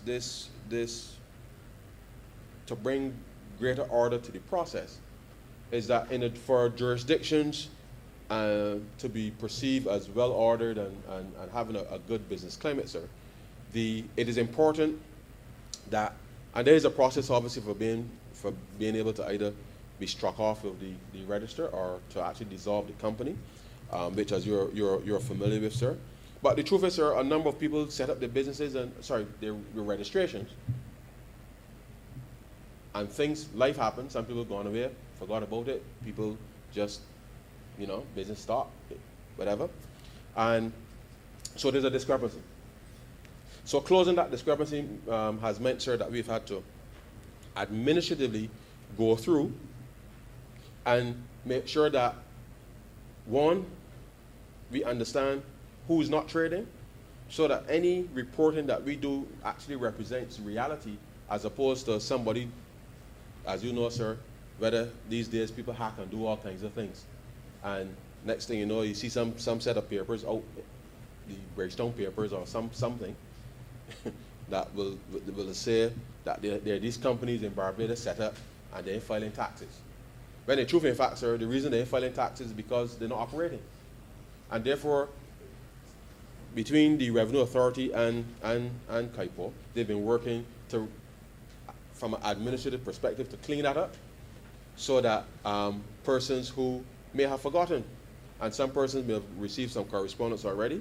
to bring greater order to the process, is that for jurisdictions to be perceived as well-ordered and having a good business climate, sir, it is important that, and there is a process obviously for being able to either be struck off of the register or to actually dissolve the company, which as you're familiar with, sir. But the truth is, sir, a number of people set up their businesses and, their registrations. And life happens, some people gone away, forgot about it, people just, business stopped, whatever. And so there's a discrepancy. So closing that discrepancy has meant, sir, that we've had to administratively go through and make sure that, one, we understand who's not trading, so that any reporting that we do actually represents reality, as opposed to somebody, as you know, sir, whether these days people hack and do all kinds of things. And next thing you know, you see some set of papers out, the Bridgestone papers or something, that will say that there are these companies in Barbados set up and they're filing taxes. When the truth, in fact, sir, the reason they're filing taxes is because they're not operating. And therefore, between the Revenue Authority and KIPO, they've been working from an administrative perspective to clean that up, so that persons who may have forgotten, and some persons may have received some correspondence already,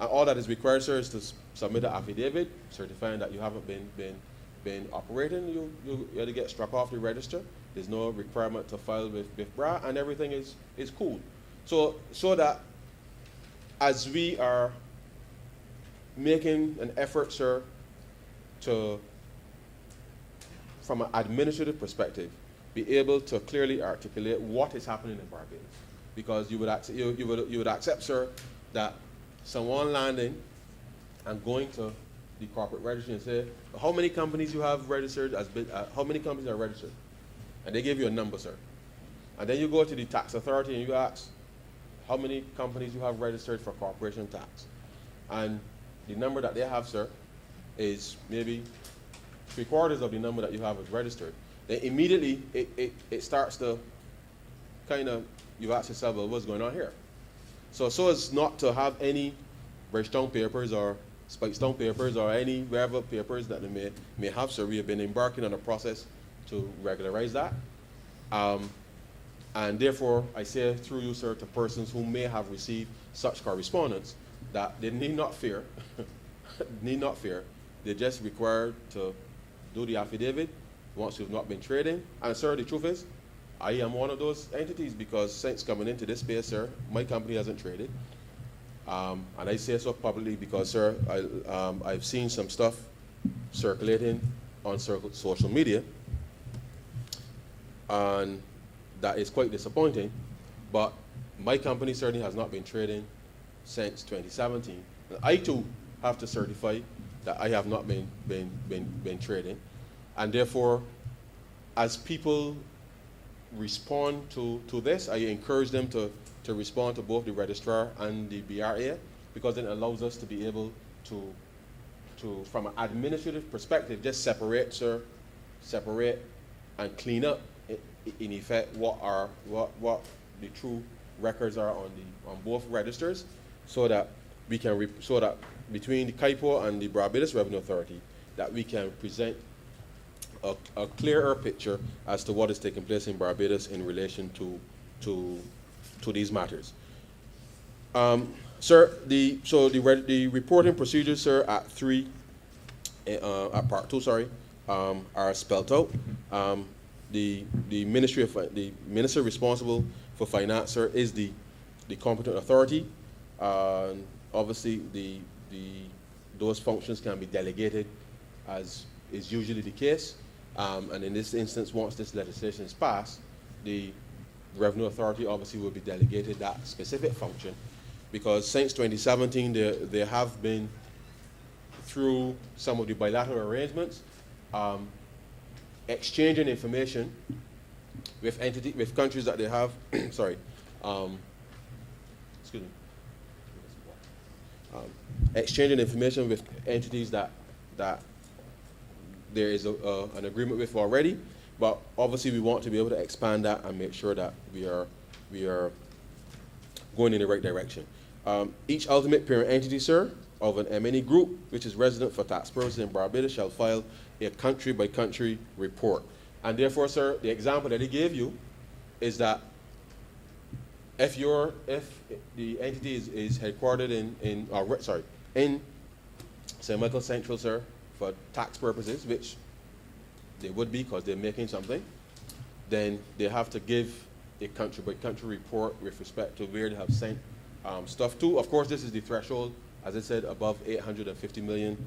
and all that is required, sir, is to submit an affidavit certifying that you haven't been operating. You have to get struck off the register. There's no requirement to file with BRA, and everything is cool. So that as we are making an effort, sir, to, from an administrative perspective, be able to clearly articulate what is happening in Barbados, because you would accept, sir, that someone landing and going to the corporate registry and say, how many companies you have registered how many companies are registered, and they give you a number, sir, and then you go to the tax authority and you ask how many companies you have registered for corporation tax, and the number that they have, sir, is maybe 3/4 of the number that you have is registered. Then immediately it starts to kind of, you ask yourself, well, what's going on here? So as not to have any Bridgestone papers or Spikestone papers or any wherever papers that they may have, sir, we have been embarking on a process to regularize that. And therefore, I say through you, sir, to persons who may have received such correspondence, that they need not fear, They're just required to do the affidavit once you've not been trading. And sir, the truth is, I am one of those entities, because since coming into this space, sir, my company hasn't traded. And I say so publicly because, sir, I've seen some stuff circulating on social media, and that is quite disappointing. But my company certainly has not been trading since 2017. And I too have to certify that I have not been trading. And therefore, as people respond to this, I encourage them to respond to both the registrar and the BRA, because it allows us to be able to from an administrative perspective, just separate and clean up in effect what the true records are on both registers, so that we can so that between the KIPO and the Barbados Revenue Authority, that we can present a clearer picture as to what is taking place in Barbados in relation to these matters. Sir, the reporting procedures, sir, at part 2, are spelled out. The minister responsible for finance, sir, is the competent authority. Obviously, those functions can be delegated, as is usually the case. And in this instance, once this legislation is passed, the Revenue Authority obviously will be delegated that specific function, because since 2017, there have been, through some of the bilateral arrangements, exchanging information with countries that they have, excuse me, exchanging information with entities that there is an agreement with already, but obviously we want to be able to expand that and make sure that we are going in the right direction. Each ultimate parent entity, sir, of an M&E group, which is resident for tax purposes in Barbados, shall file a country-by-country report. And therefore, sir, the example that he gave you is that if the entity is headquartered in St. Michael Central, sir, for tax purposes, which they would be because they're making something, then they have to give a country-by-country report with respect to where they have sent stuff to. Of course, this is the threshold, as I said, above 850 million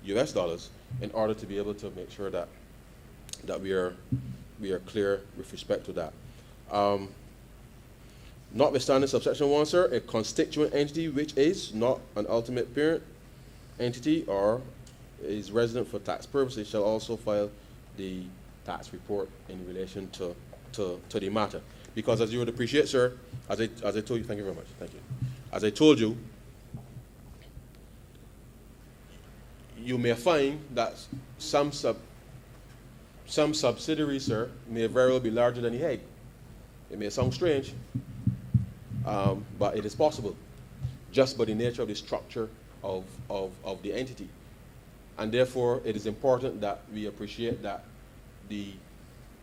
US dollars, in order to be able to make sure that we are clear with respect to that. Notwithstanding subsection 1, sir, a constituent entity which is not an ultimate parent entity or is resident for tax purposes shall also file the tax report in relation to the matter. Because as you would appreciate, sir, as I told you, thank you very much, thank you. As I told you, you may find that some subsidiaries, sir, may very well be larger than the head. It may sound strange, but it is possible, just by the nature of the structure of the entity. And therefore, it is important that we appreciate that the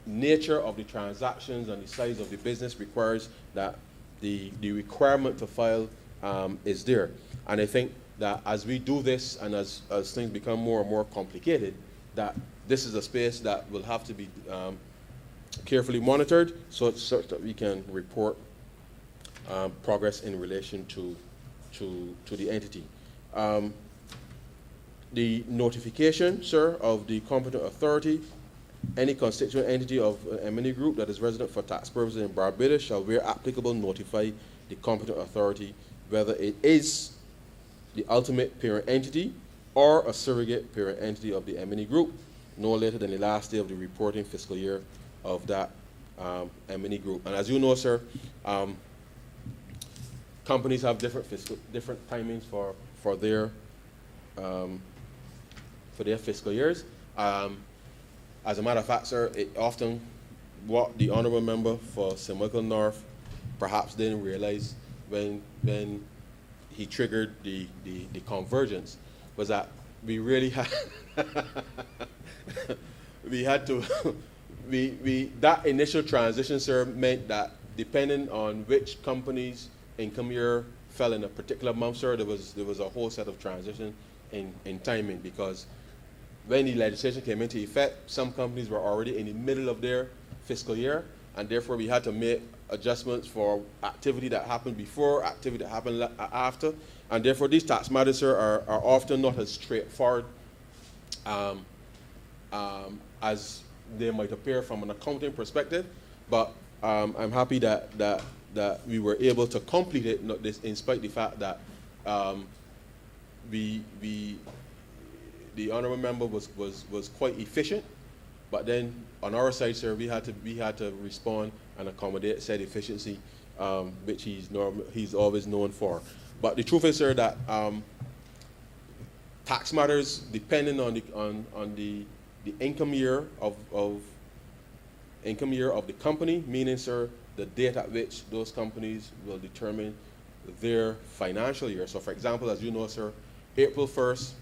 nature of the transactions and the size of the business requires that the requirement to file is there. And I think that as we do this and as things become more and more complicated, that this is a space that will have to be carefully monitored so that we can report progress in relation to the entity. The notification, sir, of the competent authority, any constituent entity of an M&E group that is resident for tax purposes in Barbados shall, where applicable, notify the competent authority whether it is the ultimate parent entity or a surrogate parent entity of the M&E group, no later than the last day of the reporting fiscal year of that M&E group. And as you know, sir, companies have different timings for their fiscal years. As a matter of fact, sir, it often, what the honorable member for St. Michael North perhaps didn't realize when he triggered the convergence was that we really had that initial transition, sir, meant that depending on which company's income year fell in a particular month, sir, there was a whole set of transition in timing, because when the legislation came into effect, some companies were already in the middle of their fiscal year, and therefore we had to make adjustments for activity that happened before, activity that happened after, and therefore these tax matters, sir, are often not as straightforward as they might appear from an accounting perspective. But I'm happy that we were able to complete it, not this, in spite of the fact that the honorable member was quite efficient, but then on our side, sir, we had to respond and accommodate said efficiency, which he's always known for. But the truth is, sir, that tax matters, depending on the income year of the company, meaning, sir, the date at which those companies will determine their financial year. So, for example, as you know, sir, April 1st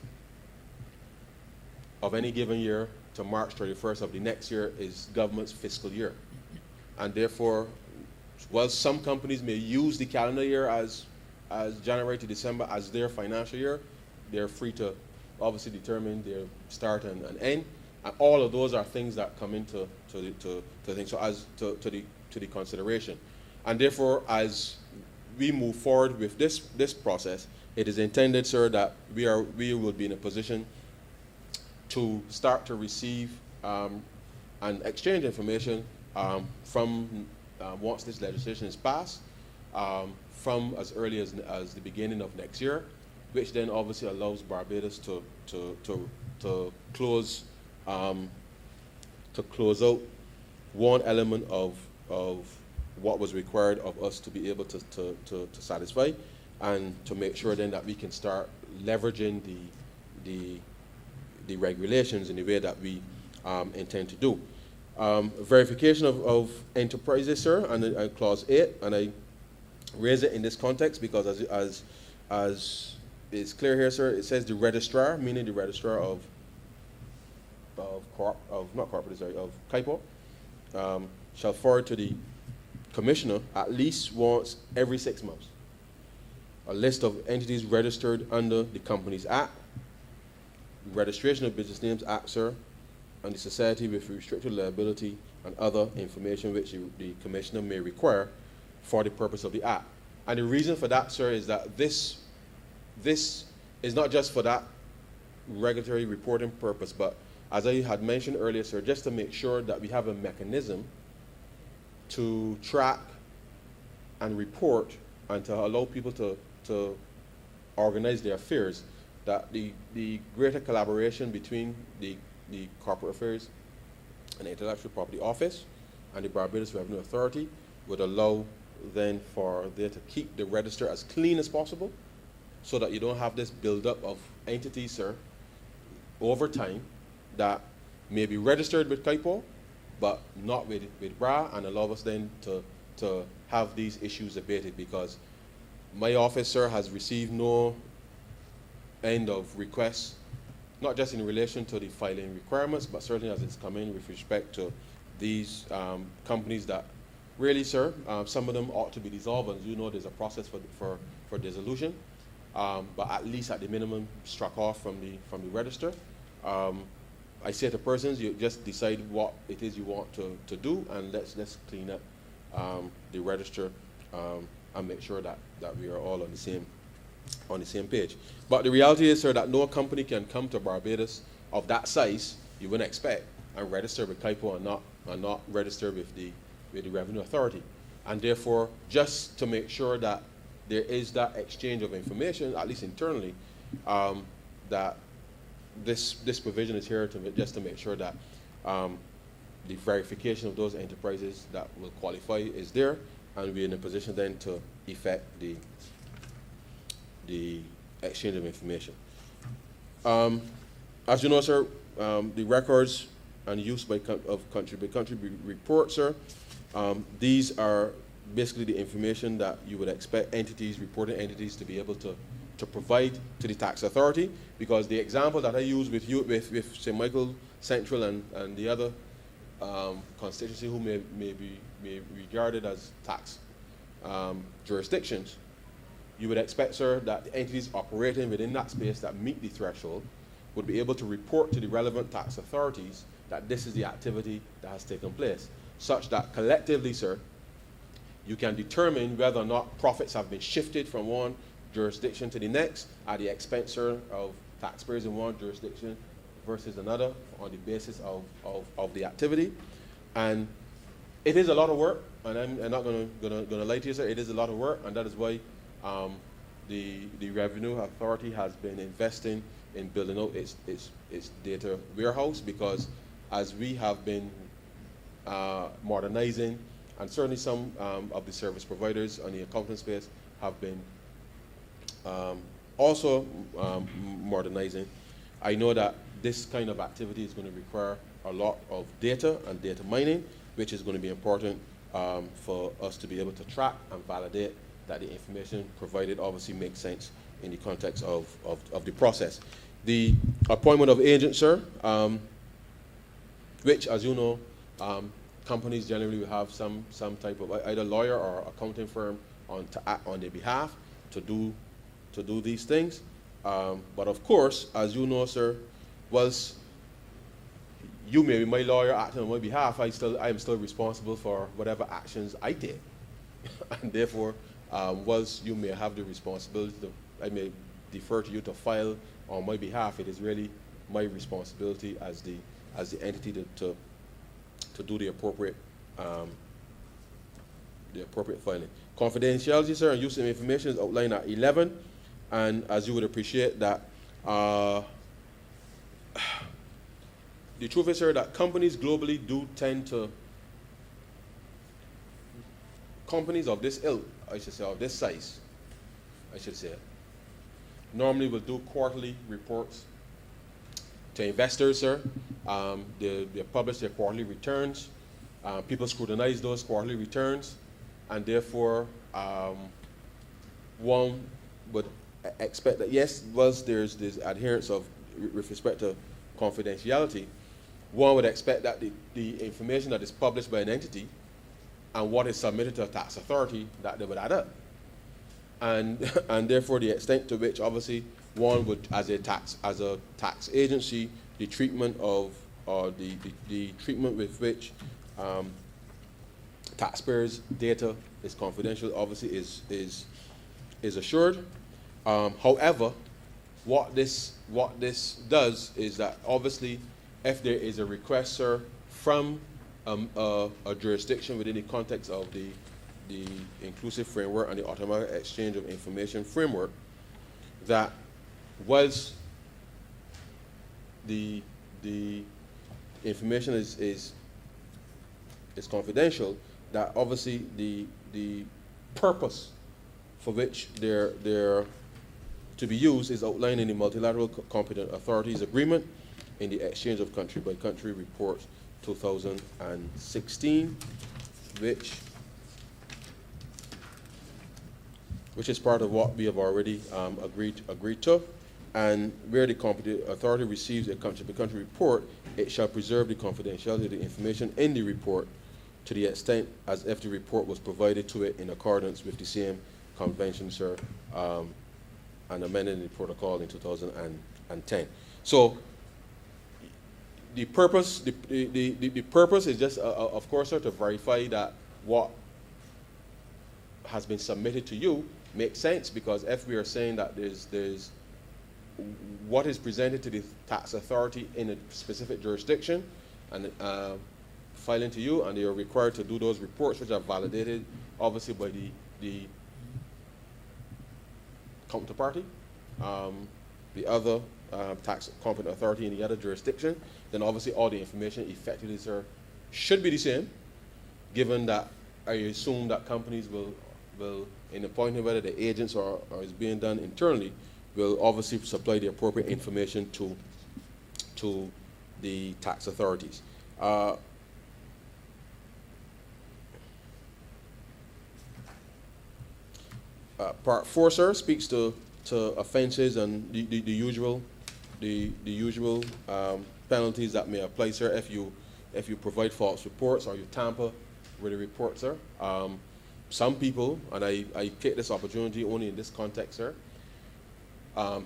of any given year to March 31st of the next year is government's fiscal year. And therefore, while some companies may use the calendar year as January to December as their financial year, they're free to obviously determine their start and end. And all of those are things that come into the consideration. And therefore, as we move forward with this process, it is intended, sir, that we will be in a position to start to receive and exchange information from once this legislation is passed, from as early as the beginning of next year, which then obviously allows Barbados to close out one element of what was required of us to be able to satisfy, and to make sure then that we can start leveraging the regulations in the way that we intend to do. Verification of enterprises, sir, and clause 8, and I raise it in this context because as it's clear here, sir, it says the registrar, meaning the registrar of KIPO, shall forward to the commissioner at least once every 6 months a list of entities registered under the Companies Act, the Registration of Business Names Act, sir, and the society with restricted liability and other information which the commissioner may require for the purpose of the act. And the reason for that, sir, is that this is not just for that regulatory reporting purpose, but as I had mentioned earlier, sir, just to make sure that we have a mechanism to track and report and to allow people to organize their affairs, that the greater collaboration between the Corporate Affairs and the Intellectual Property Office and the Barbados Revenue Authority would allow then for there to keep the register as clean as possible so that you don't have this buildup of entities, sir, over time that may be registered with KIPO but not with BRA, and allow us then to have these issues abated, because my office, sir, has received no end of requests, not just in relation to the filing requirements, but certainly as it's come in with respect to these companies that really, sir, some of them ought to be dissolved. As you know, there's a process for dissolution, but at least at the minimum struck off from the register. I say to persons, you just decide what it is you want to do, and let's clean up the register and make sure that we are all on the same page. But the reality is, sir, that no company can come to Barbados of that size, you wouldn't expect, and register with KIPO and not register with the Revenue Authority. And therefore, just to make sure that there is that exchange of information, at least internally, that this provision is here just to make sure that the verification of those enterprises that will qualify is there, and we're in a position then to effect the exchange of information. As you know, sir, the records and use of country reports, sir, these are basically the information that you would expect reporting entities to be able to provide to the tax authority, because the example that I use with St. Michael Central and the other constituency who may be regarded as tax jurisdictions, you would expect, sir, that the entities operating within that space that meet the threshold would be able to report to the relevant tax authorities that this is the activity that has taken place, such that collectively, sir, you can determine whether or not profits have been shifted from one jurisdiction to the next at the expense, sir, of taxpayers in one jurisdiction versus another on the basis of the activity. And it is a lot of work, and I'm not gonna lie to you, sir, it is a lot of work, and that is why the Revenue Authority has been investing in building out its data warehouse, because as we have been modernizing, and certainly some of the service providers on the accounting space have been also modernizing, I know that this kind of activity is going to require a lot of data and data mining, which is going to be important for us to be able to track and validate that the information provided obviously makes sense in the context of the process. The appointment of agents, sir, which, as you know, companies generally will have some type of either lawyer or accounting firm to act on their behalf to do these things. But of course, as you know, sir, whilst you may be my lawyer acting on my behalf, I am still responsible for whatever actions I take. And therefore, whilst you may have the responsibility I may defer to you to file on my behalf, it is really my responsibility as the entity to do the appropriate filing. Confidentiality, sir, and use of information is outlined at 11, and as you would appreciate that, the truth is, sir, that companies globally do tend to, companies of this ilk, I should say, of this size, I should say, normally will do quarterly reports to investors, sir. They publish their quarterly returns. People scrutinize those quarterly returns, and therefore one would expect that, yes, there's adherence of, with respect to confidentiality, one would expect that the information that is published by an entity and what is submitted to a tax authority, that they would add up. And therefore the extent to which obviously one would, as a tax agency, the treatment of, or the treatment with which taxpayers' data is confidential obviously is assured. However, what this does is that obviously if there is a request, sir, from a jurisdiction within the context of the inclusive framework and the automatic exchange of information framework, that was the information is confidential, that obviously the purpose for which they're to be used is outlined in the Multilateral Competent Authorities Agreement in the Exchange of Country by Country Report 2016, which is part of what we have already agreed to. And where the competent authority receives a country-by-country report, it shall preserve the confidentiality of the information in the report to the extent as if the report was provided to it in accordance with the same convention, sir, and amended the protocol in 2010. So the purpose, the purpose is just, of course, sir, to verify that what has been submitted to you makes sense, because if we are saying that there's what is presented to the tax authority in a specific jurisdiction and filing to you, and they are required to do those reports, which are validated obviously by the counterparty, the other tax competent authority in the other jurisdiction, then obviously all the information effectively, sir, should be the same, given that I assume that companies will in the point of whether the agents or is being done internally, will obviously supply the appropriate information to the tax authorities. Part 4, sir, speaks to offenses and the usual penalties that may apply, sir, if you provide false reports or you tamper with a report, sir. Some people, and I take this opportunity only in this context, sir,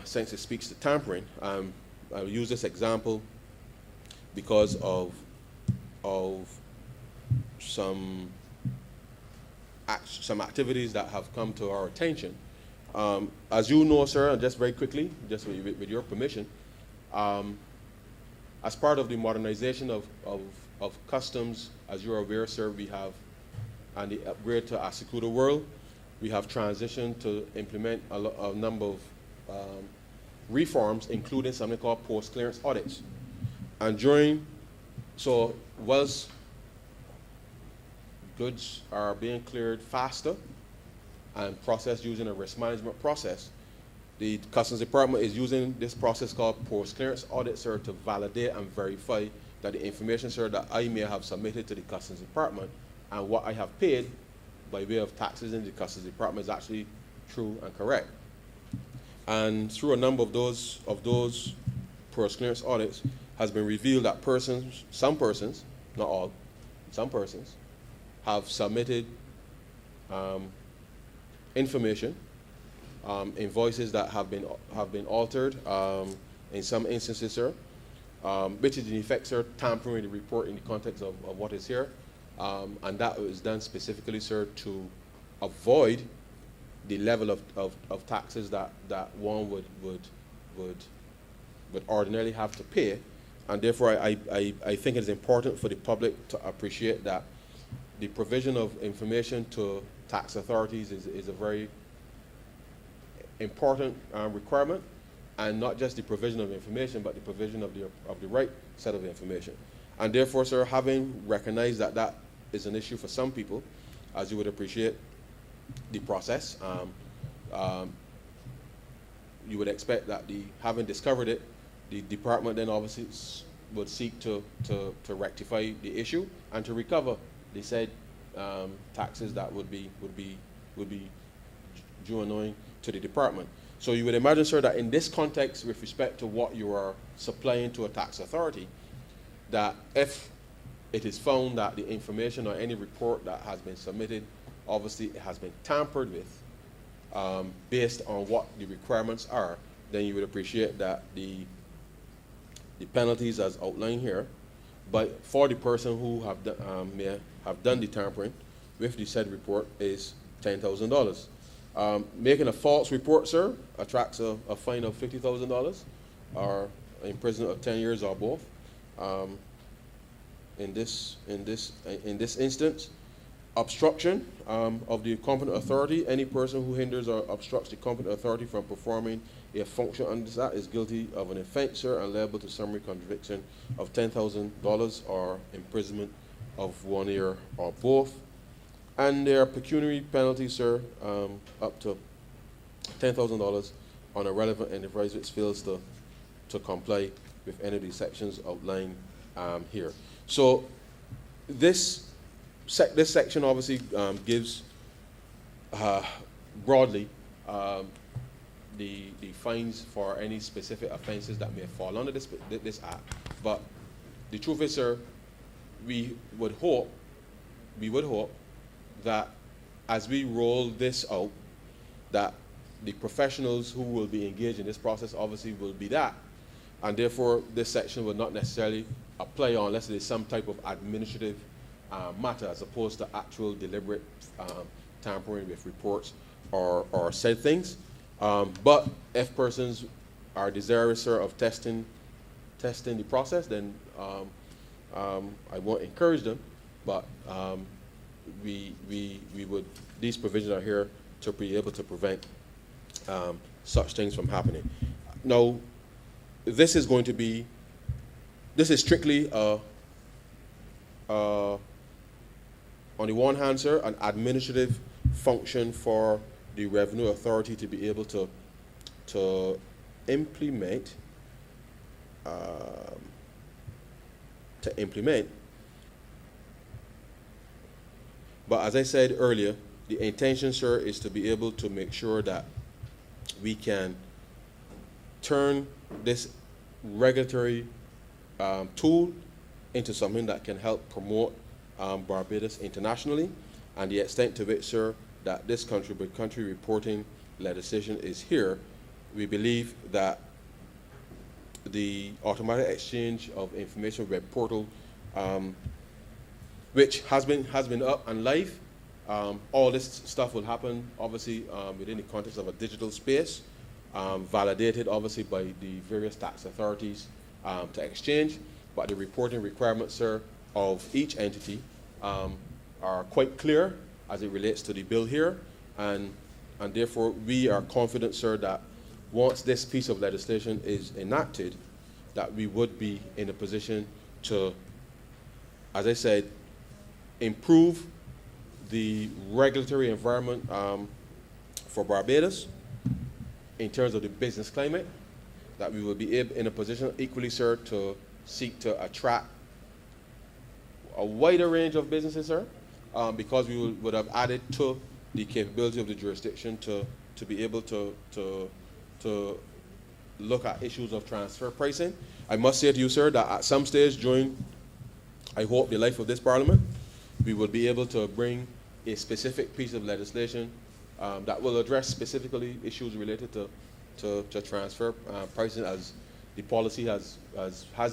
since it speaks to tampering, I'll use this example because of some activities that have come to our attention. As you know, sir, and just very quickly, just with your permission, as part of the modernization of customs, as you're aware, sir, we have, and the upgrade to Assecuda World, we have transitioned to implement a number of reforms, including something called post-clearance audits. And whilst goods are being cleared faster and processed using a risk management process, the Customs Department is using this process called post-clearance audit, sir, to validate and verify that the information, sir, that I may have submitted to the Customs Department and what I have paid by way of taxes in the Customs Department is actually true and correct. And through a number of those post-clearance audits has been revealed that some persons, not all, some persons, have submitted information, invoices that have been altered in some instances, sir, which is in effect, sir, tampering the report in the context of what is here, and that was done specifically, sir, to avoid the level of taxes that one would ordinarily have to pay, and therefore I think it is important for the public to appreciate that the provision of information to tax authorities is a very important requirement, and not just the provision of information, but the provision of the right set of information. And therefore, sir, having recognized that that is an issue for some people, as you would appreciate the process, you would expect that having discovered it, the department then obviously would seek to rectify the issue and to recover the said taxes that would be due and owing to the department. So you would imagine, sir, that in this context, with respect to what you are supplying to a tax authority, that if it is found that the information or any report that has been submitted, obviously it has been tampered with, based on what the requirements are, then you would appreciate that the penalties as outlined here, but for the person who may have done the tampering with the said report is $10,000. Making a false report, sir, attracts a fine of $50,000 or imprisonment of 10 years or both. In this instance, obstruction of the competent authority. Any person who hinders or obstructs the competent authority from performing a function under this act is guilty of an offense, sir, and liable to summary conviction of $10,000 or imprisonment of 1 year or both. And there are pecuniary penalties, sir, up to $10,000 on a relevant enterprise which fails to comply with any of the sections outlined here. So this section obviously gives broadly the fines for any specific offenses that may fall under this act. But the truth is, sir, we would hope that as we roll this out, that the professionals who will be engaged in this process obviously will be that, and therefore this section will not necessarily apply unless there's some type of administrative matter as opposed to actual deliberate tampering with reports or said things. But if persons are desirous, sir, of testing the process, then I won't encourage them, but we would, these provisions are here to be able to prevent such things from happening. Now, this is strictly on the one hand, sir, an administrative function for the Revenue Authority to be able to implement But as I said earlier, the intention, sir, is to be able to make sure that we can turn this regulatory tool into something that can help promote Barbados internationally, and the extent to which, sir, that this country-by-country reporting legislation is here, we believe that the automatic exchange of information web portal, which has been up and live, all this stuff will happen obviously within the context of a digital space, validated obviously by the various tax authorities to exchange, but the reporting requirements, sir, of each entity are quite clear as it relates to the bill here, and therefore we are confident, sir, that once this piece of legislation is enacted, that we would be in a position to, as I said, improve the regulatory environment for Barbados in terms of the business climate, that we will be in a position equally, sir, to seek to attract a wider range of businesses, sir, because we would have added to the capability of the jurisdiction to be able to look at issues of transfer pricing. I must say to you, sir, that at some stage during, I hope, the life of this Parliament, we will be able to bring a specific piece of legislation that will address specifically issues related to transfer pricing, as the policy has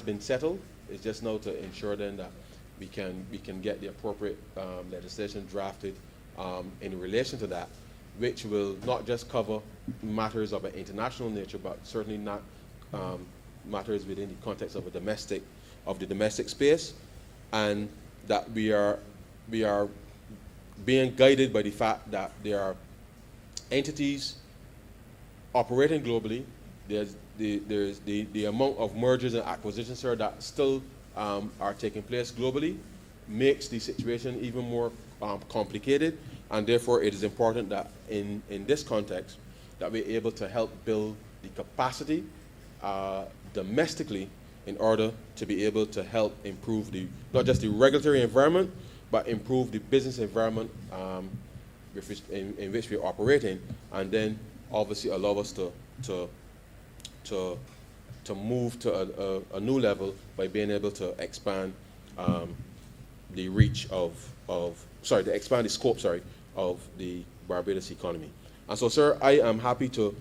been settled. It's just now to ensure then that we can get the appropriate legislation drafted in relation to that, which will not just cover matters of an international nature, but certainly not matters within the context of the domestic space, and that we are being guided by the fact that there are entities operating globally. There's the amount of mergers and acquisitions, sir, that still are taking place globally, makes the situation even more complicated, and therefore it is important that in this context that we're able to help build the capacity domestically in order to be able to help improve not just the regulatory environment, but improve the business environment in which we're operating, and then obviously allow us to move to a new level by being able to expand the reach expand the scope, of the Barbados economy. And so, sir, I am happy to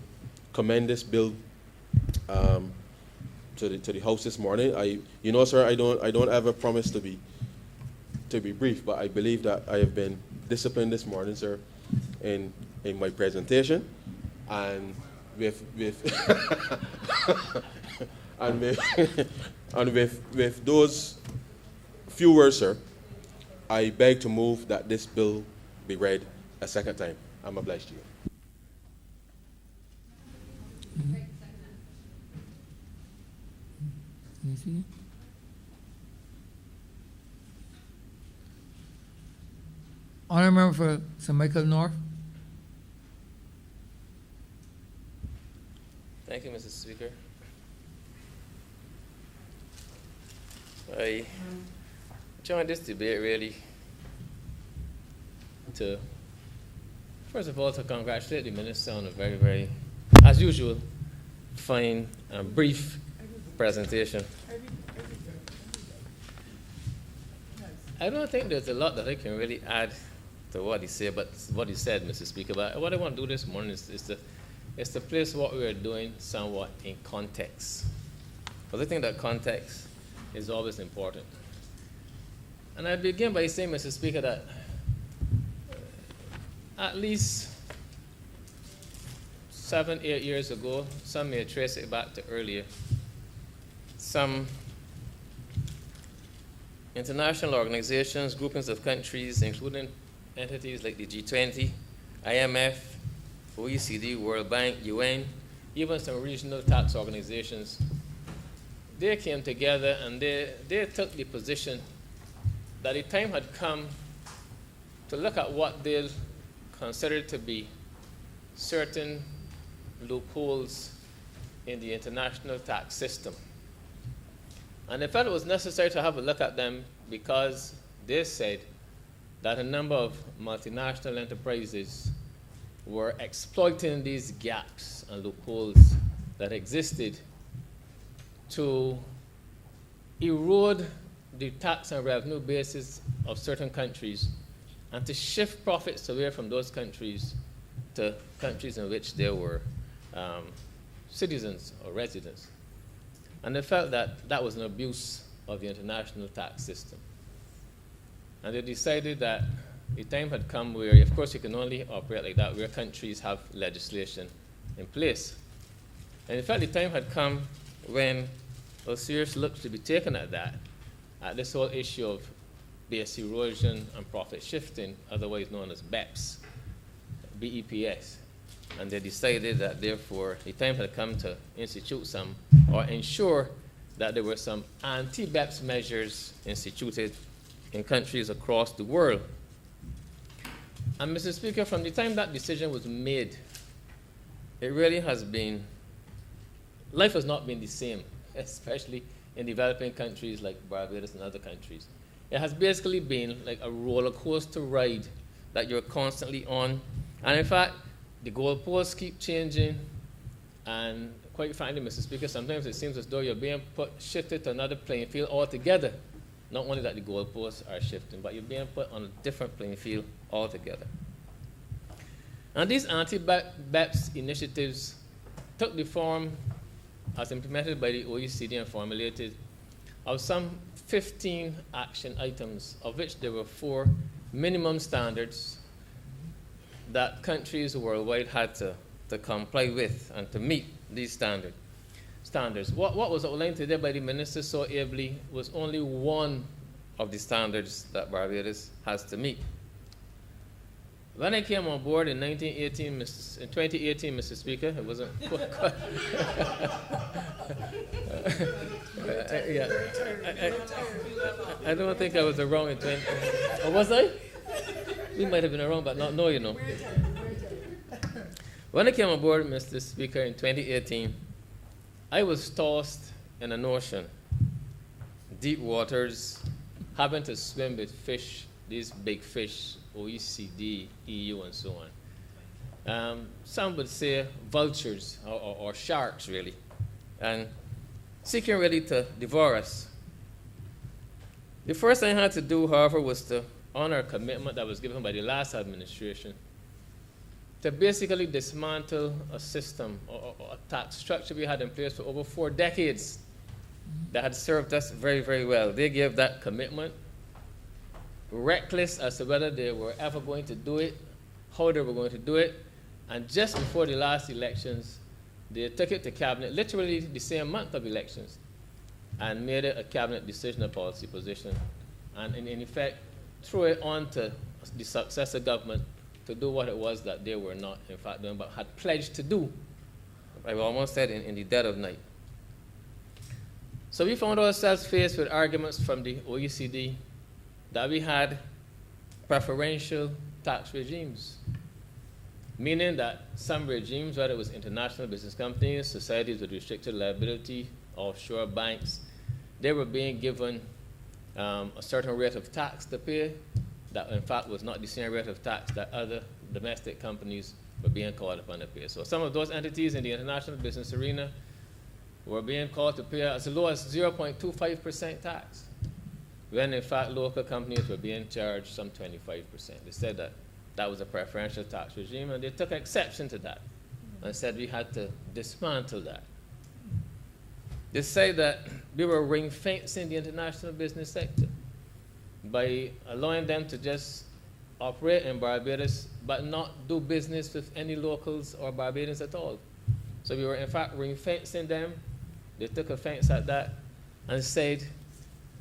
commend this bill to the House this morning. Sir, I don't ever promise to be brief, but I believe that I have been disciplined this morning, sir, in my presentation, and with with those few words, sir, I beg to move that this bill be read a second time. I'm obliged to you. You see? Honourable member for St. Michael North. Thank you, Mr. Speaker. I joined this debate really to, first of all, to congratulate the Minister on a very, very, as usual, fine and brief presentation. I don't think there's a lot that I can really add to what he said, Mr. Speaker. But what I want to do this morning is to place what we are doing somewhat in context. Because I think that context is always important. And I begin by saying, Mr. Speaker, that at least 7, 8 years ago, some may trace it back to earlier, some international organizations, groupings of countries, including entities like the G20, IMF, OECD, World Bank, UN, even some regional tax organizations, they came together and they took the position that the time had come to look at what they considered to be certain loopholes in the international tax system. And they felt it was necessary to have a look at them because they said that a number of multinational enterprises were exploiting these gaps and loopholes that existed to erode the tax and revenue bases of certain countries and to shift profits away from those countries to countries in which there were citizens or residents. And they felt that that was an abuse of the international tax system. And they decided that the time had come where, of course, you can only operate like that where countries have legislation in place. And in fact, the time had come when a serious look should be taken at that, at this whole issue of base erosion and profit shifting, otherwise known as BEPS, BEPS. And they decided that, therefore, the time had come to institute some, or ensure that there were some anti-BEPS measures instituted in countries across the world. And Mr. Speaker, from the time that decision was made, it really has been, life has not been the same, especially in developing countries like Barbados and other countries. It has basically been like a roller coaster ride that you're constantly on. And in fact, the goalposts keep changing. And quite frankly, Mr. Speaker, sometimes it seems as though you're being shifted to another playing field altogether. Not only that the goalposts are shifting, but you're being put on a different playing field altogether. And these anti-BEPS initiatives took the form, as implemented by the OECD and formulated, of some 15 action items, of which there were 4 minimum standards that countries worldwide had to comply with and to meet these standards. What was outlined today by the Minister so ably was only one of the standards that Barbados has to meet. When I came on board in 2018, Mr. Speaker, it wasn't I don't think I was around in 20. Or was I? We might have been around, but not know, you know. When I came on board, Mr. Speaker, in 2018, I was tossed in an ocean, deep waters, having to swim with fish these big fish, OECD, EU, and so on. Some would say vultures or sharks, really, and seeking really to devour us. The first thing I had to do, however, was to honor a commitment that was given by the last administration to basically dismantle a system or a tax structure we had in place for over 4 decades that had served us very, very well. They gave that commitment, reckless as to whether they were ever going to do it, how they were going to do it, and just before the last elections, they took it to cabinet, literally the same month of elections, and made it a cabinet decision, a policy position, and in effect, threw it on to the successor government to do what it was that they were not, in fact, doing, but had pledged to do. I almost said in the dead of night. So we found ourselves faced with arguments from the OECD that we had preferential tax regimes, meaning that some regimes, whether it was international business companies, societies with restricted liability, offshore banks, they were being given a certain rate of tax to pay that in fact was not the same rate of tax that other domestic companies were being called upon to pay. So some of those entities in the international business arena were being called to pay as low as 0.25% tax, when in fact local companies were being charged some 25%. They said that that was a preferential tax regime, and they took exception to that and said we had to dismantle that. They say that we were ring-fencing the international business sector by allowing them to just operate in Barbados but not do business with any locals or Barbadians at all. So we were in fact ring-fencing them. They took offense at that and said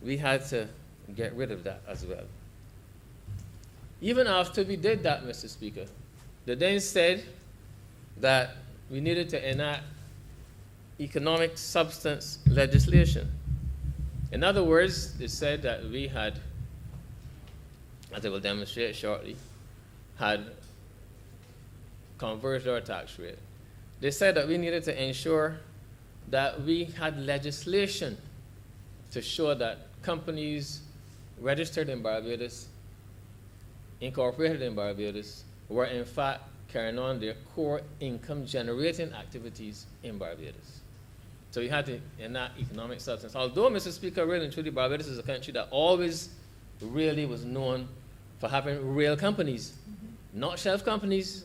we had to get rid of that as well. Even after we did that, Mr. Speaker, they then said that we needed to enact economic substance legislation. In other words, they said that we had, as I will demonstrate shortly, had converged our tax rate. They said that we needed to ensure that we had legislation to show that companies registered in Barbados, incorporated in Barbados, were in fact carrying on their core income generating activities in Barbados. So we had to enact economic substance. Although, Mr. Speaker, really and truly, Barbados is a country that always really was known for having real companies, not shelf companies,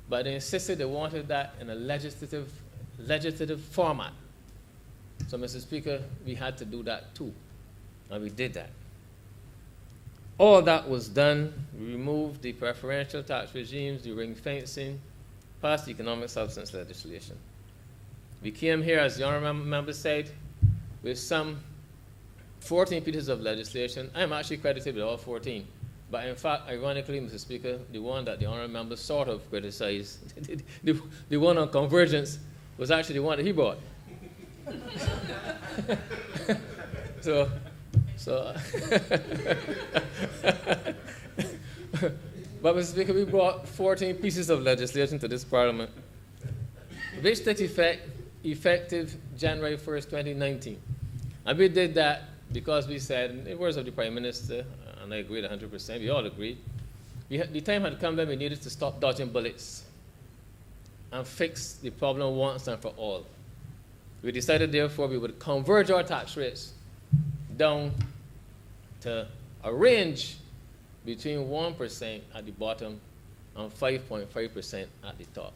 but they insisted they wanted that in a legislative format. So, Mr. Speaker, we had to do that too, and we did that. All that was done. We removed the preferential tax regimes, the ring fencing, passed economic substance legislation. We came here, as the honourable member said, with some 14 pieces of legislation. I'm actually credited with all 14. But in fact, ironically, Mr. Speaker, the one that the honourable member sort of criticized, the one on convergence, was actually the one that he brought. So but Mr. Speaker, we brought 14 pieces of legislation to this Parliament, which took effective January 1st, 2019. And we did that because we said, in the words of the Prime Minister, and I agreed 100%, we all agreed, the time had come that we needed to stop dodging bullets and fix the problem once and for all. We decided, therefore, we would converge our tax rates down to a range between 1% at the bottom and 5.5% at the top.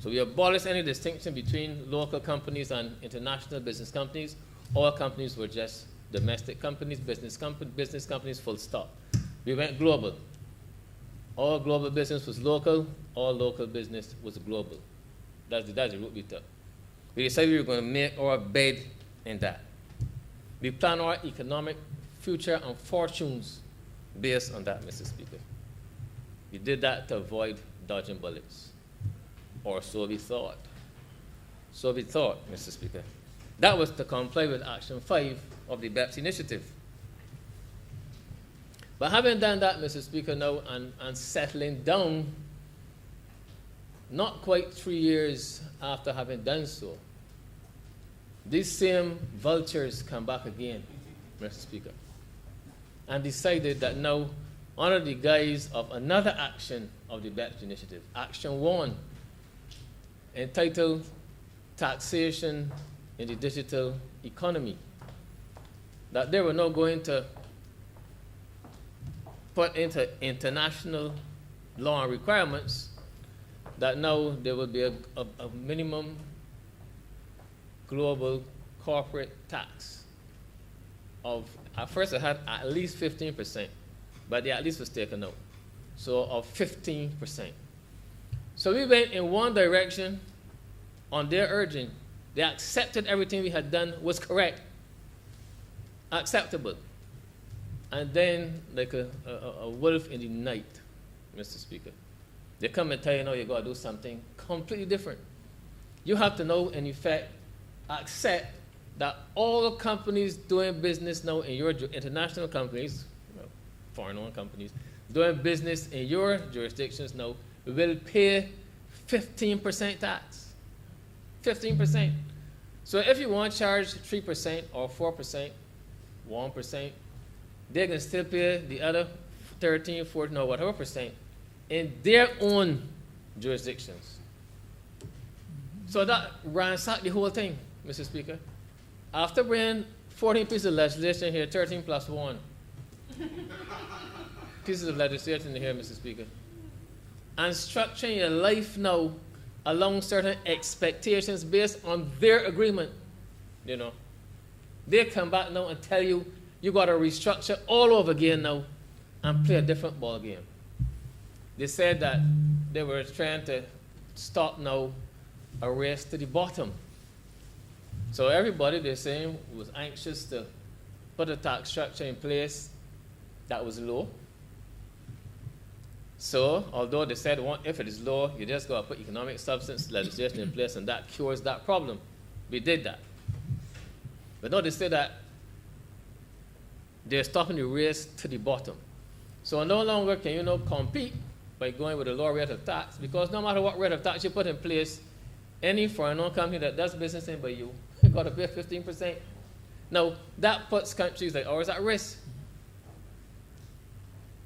So we abolished any distinction between local companies and international business companies. All companies were just domestic companies, business companies, full stop. We went global. All global business was local, all local business was global. That's the route we took. We decided we were going to make our bed in that. We plan our economic future and fortunes based on that, Mr. Speaker. We did that to avoid dodging bullets. Or so we thought. So we thought, Mr. Speaker. That was to comply with Action 5 of the BEPS initiative. But having done that, Mr. Speaker, now and settling down, not quite 3 years after having done so, these same vultures come back again, Mr. Speaker, and decided that now under the guise of another action of the BEPS initiative, Action 1, entitled Taxation in the Digital Economy, that they were now going to put into international law and requirements that now there will be a minimum global corporate tax of, at first it had at least 15%, but the at least was taken out. So of 15%. So we went in one direction on their urging. They accepted everything we had done was correct, acceptable. And then, like a wolf in the night, Mr. Speaker, they come and tell you, no, you got to do something completely different. You have to know, in effect, accept that all companies doing business now in your international companies, foreign-owned companies, doing business in your jurisdictions now will pay 15% tax. 15%. So if you want to charge 3% or 4%, 1%, they can still pay the other 13, 14, or whatever percent in their own jurisdictions. So that ransacked the whole thing, Mr. Speaker. After bringing 14 pieces of legislation here, 13 plus 1 pieces of legislation here, Mr. Speaker, and structuring your life now along certain expectations based on their agreement, you know, they come back now and tell you, you got to restructure all over again now and play a different ball game. They said that they were trying to stop now a race to the bottom. So everybody, they're saying, was anxious to put a tax structure in place that was low. So although they said, if it is low, you just got to put economic substance legislation in place and that cures that problem. We did that. But now they say that they're stopping the race to the bottom. So no longer can you now compete by going with a lower rate of tax, because no matter what rate of tax you put in place, any foreign-owned company that does business in by you got to pay 15%. Now, that puts countries like ours at risk.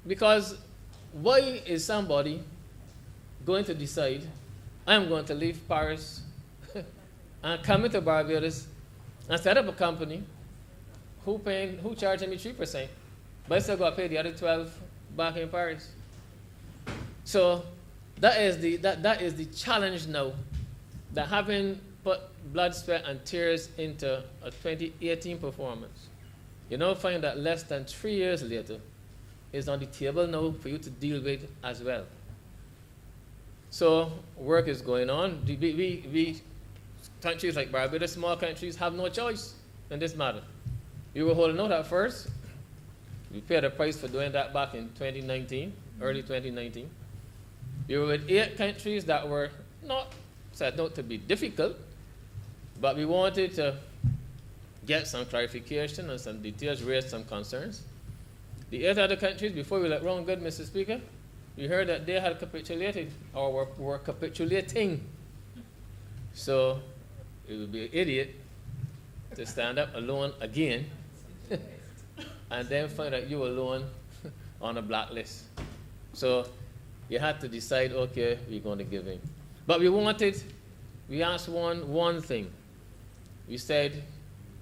Because why is somebody going to decide, I'm going to leave Paris and come into Barbados and set up a company who charging me 3%, but I still got to pay the other 12 back in Paris. So that is the challenge now, that having put blood, sweat, and tears into a 2018 performance, you now find that less than 3 years later is on the table now for you to deal with as well. So work is going on. We countries like Barbados, small countries, have no choice in this matter. We were holding out at first. We paid a price for doing that back in 2019, early 2019. We were with 8 countries that were not set out to be difficult, but we wanted to get some clarification and some details, raise some concerns. The 8 other countries, before we let run good, Mr. Speaker, we heard that they had capitulated or were capitulating. So it would be an idiot to stand up alone again and then find out you alone on a blacklist. So you had to decide, okay, we're going to give in. But we asked one thing. We said,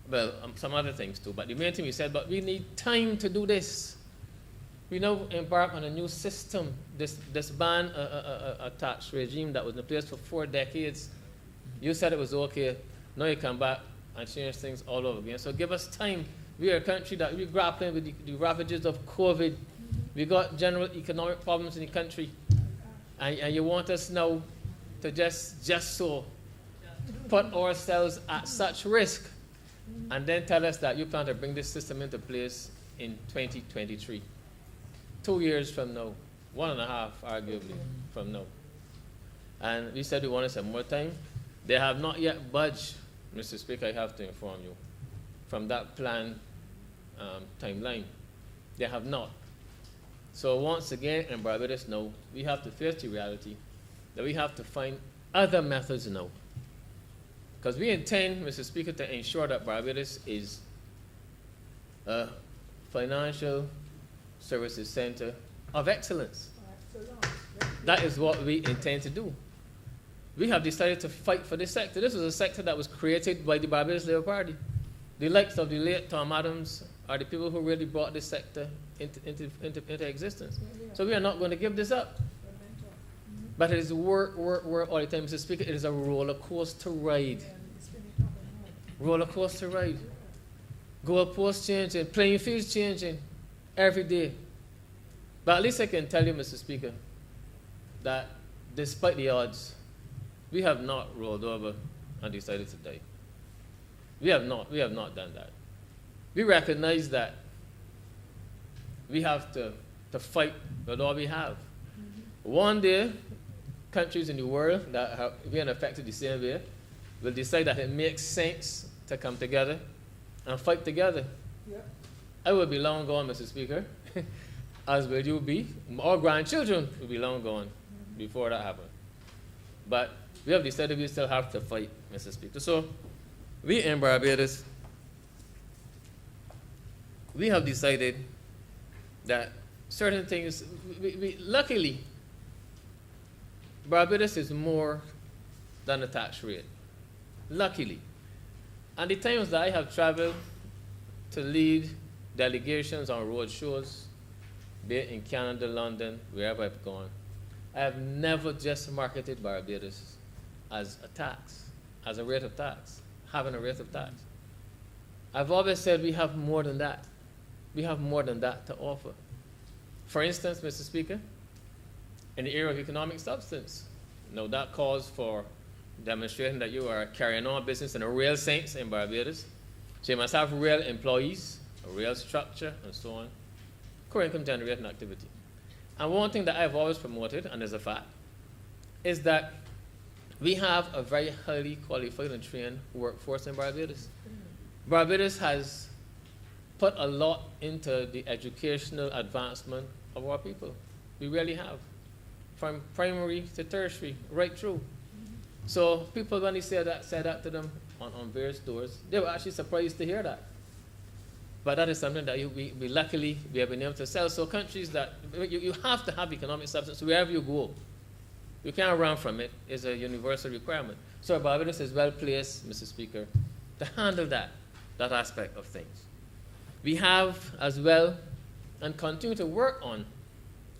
well, some other things too, but the main thing we said, but we need time to do this. We now embark on a new system, this ban a tax regime that was in place for 4 decades. You said it was okay. Now you come back and change things all over again. So give us time. We are a country that we're grappling with the ravages of COVID. We got general economic problems in the country. And you want us now to just so put ourselves at such risk and then tell us that you plan to bring this system into place in 2023. 2 years from now, 1.5 arguably from now. And we said we wanted some more time. They have not yet budged, Mr. Speaker, I have to inform you, from that planned timeline. They have not. So once again, in Barbados now, we have to face the reality that we have to find other methods now. Because we intend, Mr. Speaker, to ensure that Barbados is a financial services center of excellence. That is what we intend to do. We have decided to fight for this sector. This was a sector that was created by the Barbados Labour Party. The likes of the late Tom Adams are the people who really brought this sector into existence. So we are not going to give this up. But it is work all the time. Mr. Speaker, it is a roller coaster ride. Roller coaster ride. Goalposts changing, playing fields changing every day. But at least I can tell you, Mr. Speaker, that despite the odds, we have not rolled over and decided to die. We have not done that. We recognize that we have to fight with all we have. One day, countries in the world that have been affected the same way will decide that it makes sense to come together and fight together. Yep. I will be long gone, Mr. Speaker, as will you be. Our grandchildren will be long gone before that happens. But we have decided we still have to fight, Mr. Speaker. So we in Barbados, we have decided that certain things, luckily, Barbados is more than a tax rate. Luckily. And the times that I have traveled to lead delegations on road shows, be it in Canada, London, wherever I've gone, I have never just marketed Barbados as a tax, as a rate of tax, having a rate of tax. I've always said we have more than that. We have more than that to offer. For instance, Mr. Speaker, in the area of economic substance, now that calls for demonstrating that you are carrying on business in a real sense in Barbados. So you must have real employees, a real structure, and so on. Core income generating activity. And one thing that I've always promoted, and is a fact, is that we have a very highly qualified and trained workforce in Barbados. Barbados has put a lot into the educational advancement of our people. We really have. From primary to tertiary, right through. So people, when they said that to them on various doors, they were actually surprised to hear that. But that is something that we luckily we have been able to sell. So countries that, you have to have economic substance wherever you go. You can't run from it. It's a universal requirement. So Barbados is well placed, Mr. Speaker, to handle that aspect of things. We have as well, and continue to work on,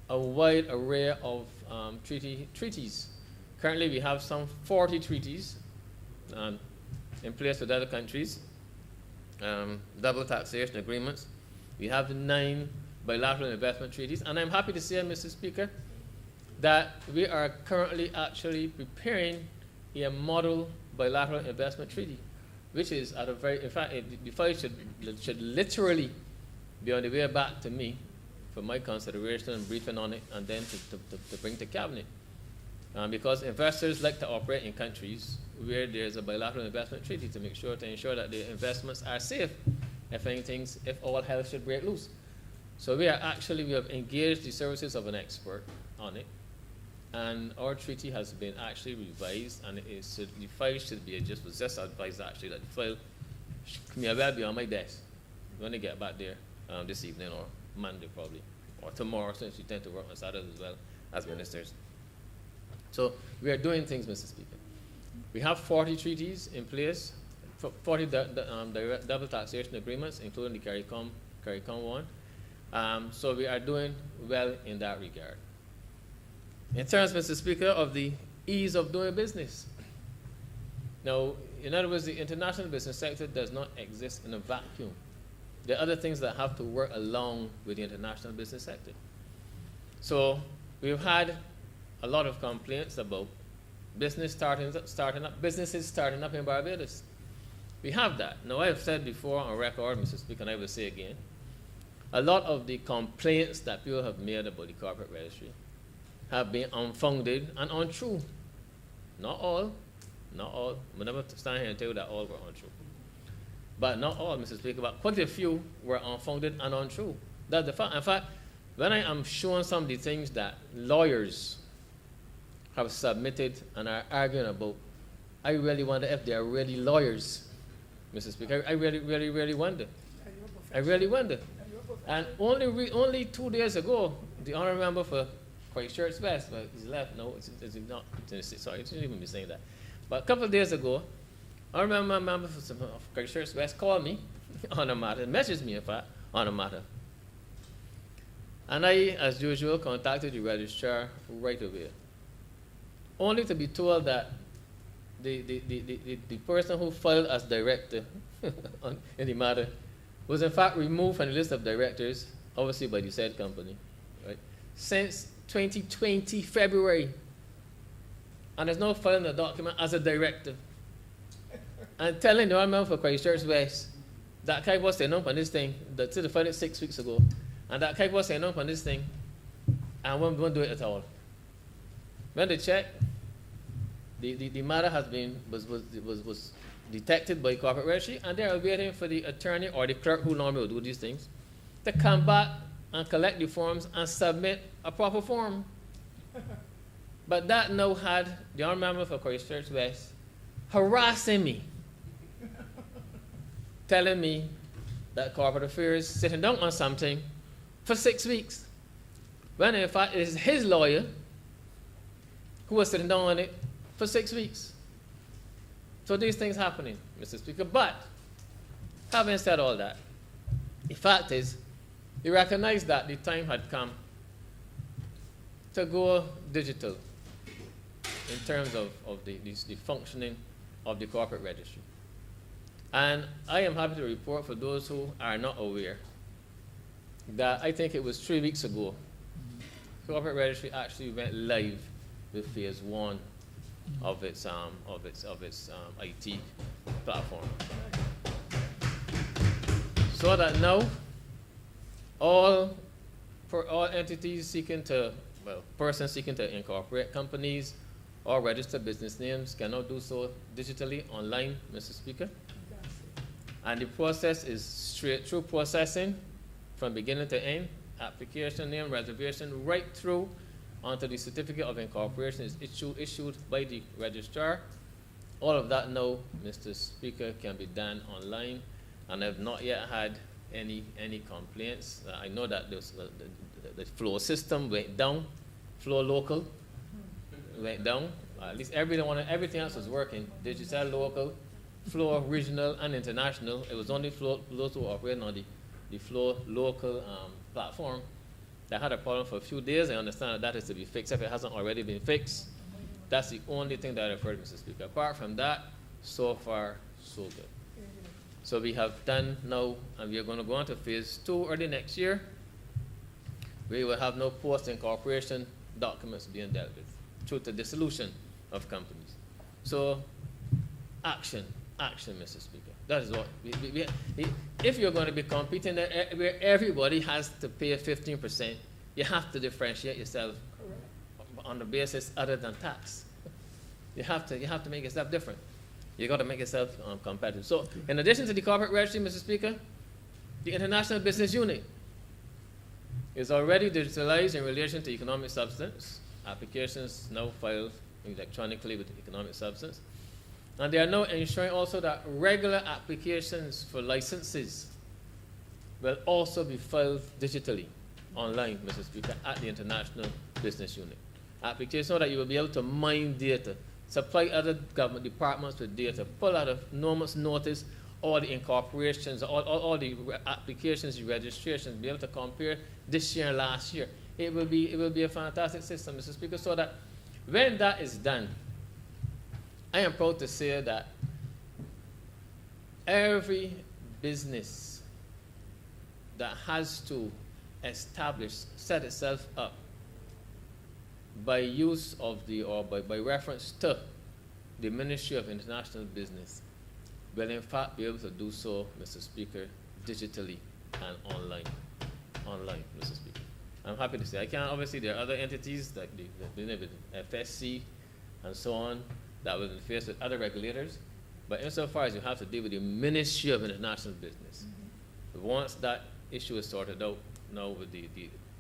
a wide array of treaties. Currently, we have some 40 treaties in place with other countries, double taxation agreements. We have 9 bilateral investment treaties, and I'm happy to say, Mr. Speaker, that we are currently actually preparing a model bilateral investment treaty, which is at a very, in fact, the file should literally be on the way back to me for my consideration and briefing on it, and then to bring to cabinet. Because investors like to operate in countries where there's a bilateral investment treaty to ensure that the investments are safe if all hell should break loose. So we have engaged the services of an expert on it, and our treaty has been actually revised, and the file should be was just advised actually that the file may well be on my desk when I get back there this evening or Monday probably, or tomorrow, since we tend to work on Saturdays as well as ministers. So we are doing things, Mr. Speaker. We have 40 treaties in place, 40 double taxation agreements, including the CARICOM one. So we are doing well in that regard. In terms, Mr. Speaker, of the ease of doing business. Now, in other words, the international business sector does not exist in a vacuum. There are other things that have to work along with the international business sector. So we've had a lot of complaints about businesses starting up in Barbados. We have that. Now, I have said before on record, Mr. Speaker, and I will say again, a lot of the complaints that people have made about the corporate registry have been unfounded and untrue. Not all. We'll never stand here and tell you that all were untrue. But not all, Mr. Speaker, but quite a few were unfounded and untrue. That's the fact. In fact, when I am showing some of the things that lawyers have submitted and are arguing about, I really wonder if they are really lawyers, Mr. Speaker. I really wonder. I really wonder. And only 2 days ago, the honorable member for Christchurch West, but he's left. No, it's not. Sorry, I shouldn't even be saying that. But a couple of days ago, I remember my member for Christchurch West called me on a matter, messaged me, in fact, on a matter. And I, as usual, contacted the registrar right away, only to be told that the person who filed as director in the matter was in fact removed from the list of directors, obviously by the said company, right, since 2020 February. And there's no filing the document as a director. And telling the member for Christchurch West that Kai was saying up on this thing, that the filed it 6 weeks ago, and that Kai was saying up on this thing, and we won't do it at all. When they check, the matter was detected by corporate registry, and they are waiting for the attorney or the clerk who normally will do these things to come back and collect the forms and submit a proper form. But that now had the honorable member for Christchurch West harassing me, telling me that corporate affairs sitting down on something for 6 weeks, when in fact it is his lawyer who was sitting down on it for 6 weeks. So these things happening, Mr. Speaker. But having said all that, the fact is, he recognized that the time had come to go digital in terms of the functioning of the corporate registry. And I am happy to report, for those who are not aware, that I think it was 3 weeks ago, corporate registry actually went live with phase 1 of its IT platform. So that now all entities seeking to, persons seeking to incorporate companies or register business names can now do so digitally online, Mr. Speaker. And the process is straight through processing from beginning to end, application name, reservation, right through onto the certificate of incorporation is issued by the registrar. All of that now, Mr. Speaker, can be done online, and I've not yet had any complaints. I know that the flow system went down, flow local went down. At least everything else was working. Digital, local, flow regional, and international. It was only flow those who were operating on the flow local platform that had a problem for a few days. I understand that is to be fixed. If it hasn't already been fixed, that's the only thing that I've heard, Mr. Speaker. Apart from that, so far, so good. So we have done now, and we are going to go on to phase 2 early next year. We will have no post-incorporation documents being dealt with through the dissolution of companies. So, action, Mr. Speaker. That is what if you're going to be competing where everybody has to pay 15%, you have to differentiate yourself on the basis other than tax. You have to make yourself different. You got to make yourself competitive. So, in addition to the corporate registry, Mr. Speaker, the International Business Unit is already digitalized in relation to economic substance. Applications now filed electronically with economic substance. And they are now ensuring also that regular applications for licenses will also be filed digitally online, Mr. Speaker, at the International Business Unit. Applications so that you will be able to mine data, supply other government departments with data, pull out a enormous notice, all the incorporations, all the applications, the registrations, be able to compare this year and last year. It will be a fantastic system, Mr. Speaker, so that when that is done, I am proud to say that every business that has to set itself up by use of by reference to the Ministry of International Business will in fact be able to do so, Mr. Speaker, digitally and online, Mr. Speaker. I'm happy to say, obviously there are other entities like the FSC and so on that will interface with other regulators, but insofar as you have to deal with the Ministry of International Business, once that issue is sorted out now with the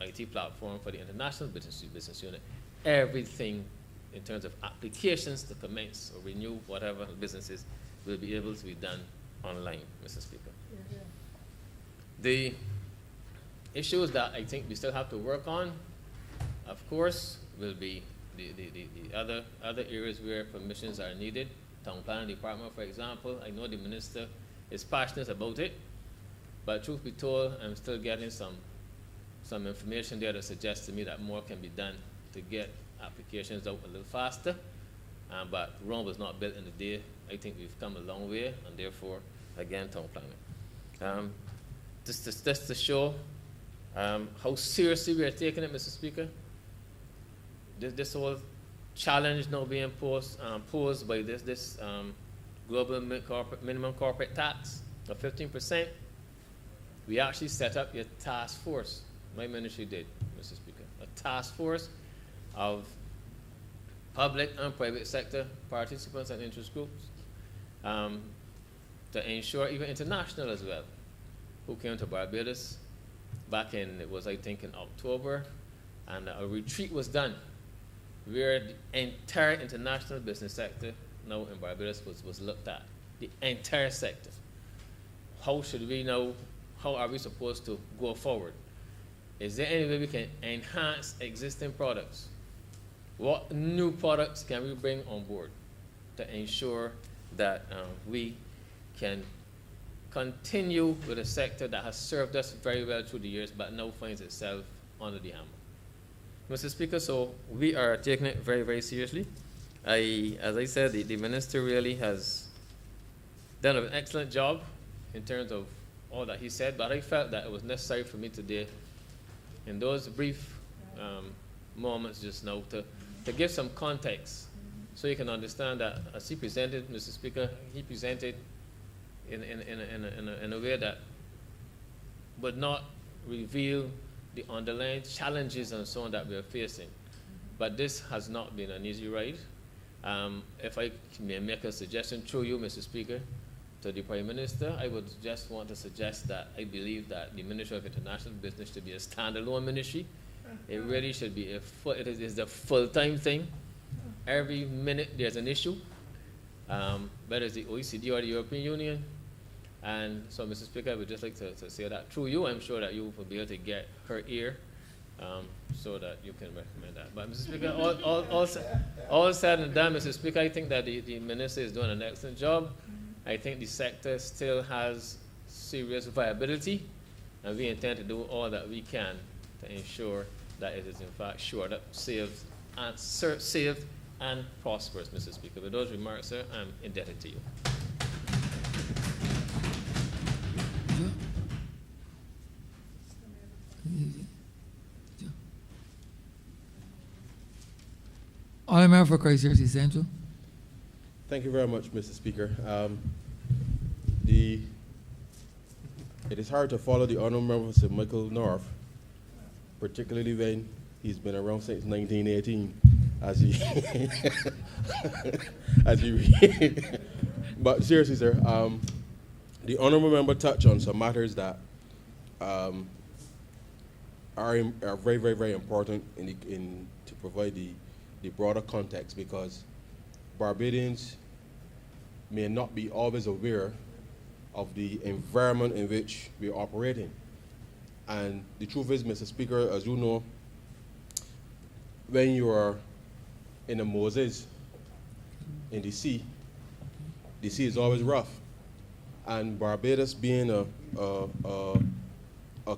IT platform for the International Business Unit, everything in terms of applications to commence or renew whatever businesses will be able to be done online, Mr. Speaker. The issues that I think we still have to work on of course, will be the other areas where permissions are needed. Town planning department, for example, I know the minister is passionate about it, but truth be told, I'm still getting some information there that suggests to me that more can be done to get applications out a little faster. But Rome was not built in a day. I think we've come a long way, and therefore, again, town planning. Just to show how seriously we are taking it, Mr. Speaker. This whole challenge now being posed by this global minimum corporate tax of 15%. We actually set up a task force. My ministry did, Mr. Speaker, a task force of public and private sector participants and interest groups to ensure, even international as well, who came to Barbados back in, it was I think in October, and a retreat was done where the entire international business sector now in Barbados was looked at, the entire sector. How should we know, how are we supposed to go forward? Is there any way we can enhance existing products? What new products can we bring on board to ensure that we can continue with a sector that has served us very well through the years but now finds itself under the hammer? Mr. Speaker, so we are taking it very, very seriously. As I said, the minister really has done an excellent job in terms of all that he said, but I felt that it was necessary for me today, in those brief moments just now, to give some context so you can understand that as he presented, Mr. Speaker, he presented in a way that would not reveal the underlying challenges and so on that we are facing. But this has not been an easy ride. If I may make a suggestion through you, Mr. Speaker, to the Prime Minister, I would just want to suggest that I believe that the Ministry of International Business should be a standalone ministry. It really should be it is a full-time thing. Every minute there's an issue, whether it's the OECD or the European Union. And so, Mr. Speaker, I would just like to say that through you, I'm sure that you will be able to get her ear so that you can recommend that. But, Mr. Speaker, all said and done, Mr. Speaker, I think that the minister is doing an excellent job. I think the sector still has serious viability, and we intend to do all that we can to ensure that it is in fact shored up, saved and prosperous, Mr. Speaker. With those remarks, sir, I'm indebted to you. All member for Christ Jersey Central. Thank you very much, Mr. Speaker. It is hard to follow the honourable member Sir Michael North, particularly when he's been around since 1918, as he as you read. But seriously, sir, the honourable member touched on some matters that are very, very, very important to provide the broader context, because Barbadians may not be always aware of the environment in which we are operating. And the truth is, Mr. Speaker, as you know, when you are in a Moses in the sea is always rough. And Barbados being a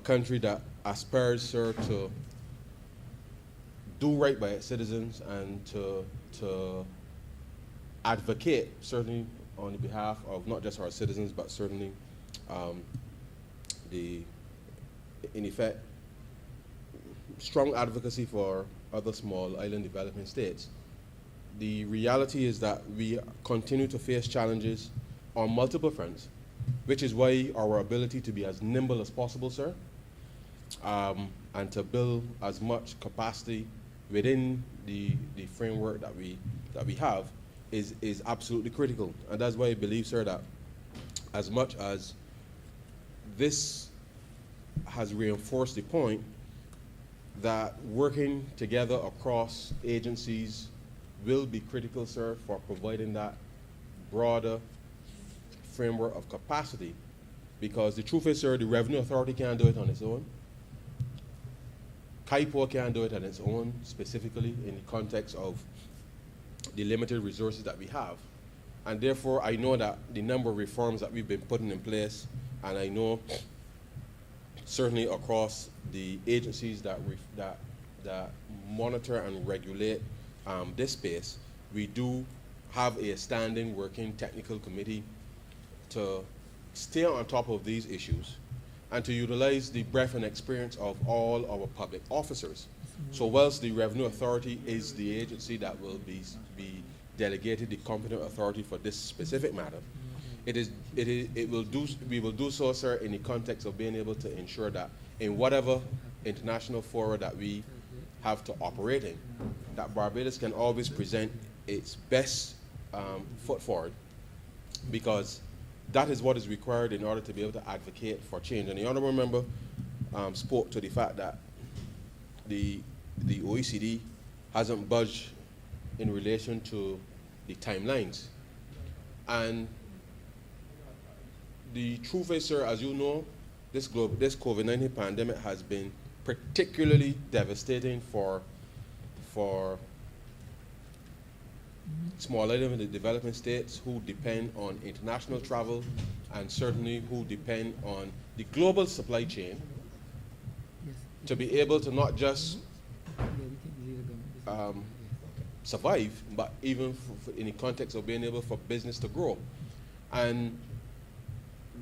country that aspires, sir, to do right by its citizens and to advocate, certainly on the behalf of not just our citizens, but certainly in effect, strong advocacy for other small island developing states. The reality is that we continue to face challenges on multiple fronts, which is why our ability to be as nimble as possible, sir, and to build as much capacity within the framework that we have is absolutely critical. And that's why I believe, sir, that as much as this has reinforced the point that working together across agencies will be critical, sir, for providing that broader framework of capacity. Because the truth is, sir, the Revenue Authority can't do it on its own. KIPO can't do it on its own, specifically in the context of the limited resources that we have. And therefore, I know that the number of reforms that we've been putting in place, and I know certainly across the agencies that monitor and regulate this space, we do have a standing working technical committee to stay on top of these issues and to utilize the breadth and experience of all our public officers. So whilst the Revenue Authority is the agency that will be delegated the competent authority for this specific matter, we will do so, sir, in the context of being able to ensure that in whatever international fora that we have to operate in, that Barbados can always present its best foot forward, because that is what is required in order to be able to advocate for change. And the honourable member spoke to the fact that the OECD hasn't budged in relation to the timelines. And the truth is, sir, as you know, this COVID-19 pandemic has been particularly devastating for small island in the developing states who depend on international travel, and certainly who depend on the global supply chain to be able to not just survive, but even in the context of being able for business to grow. And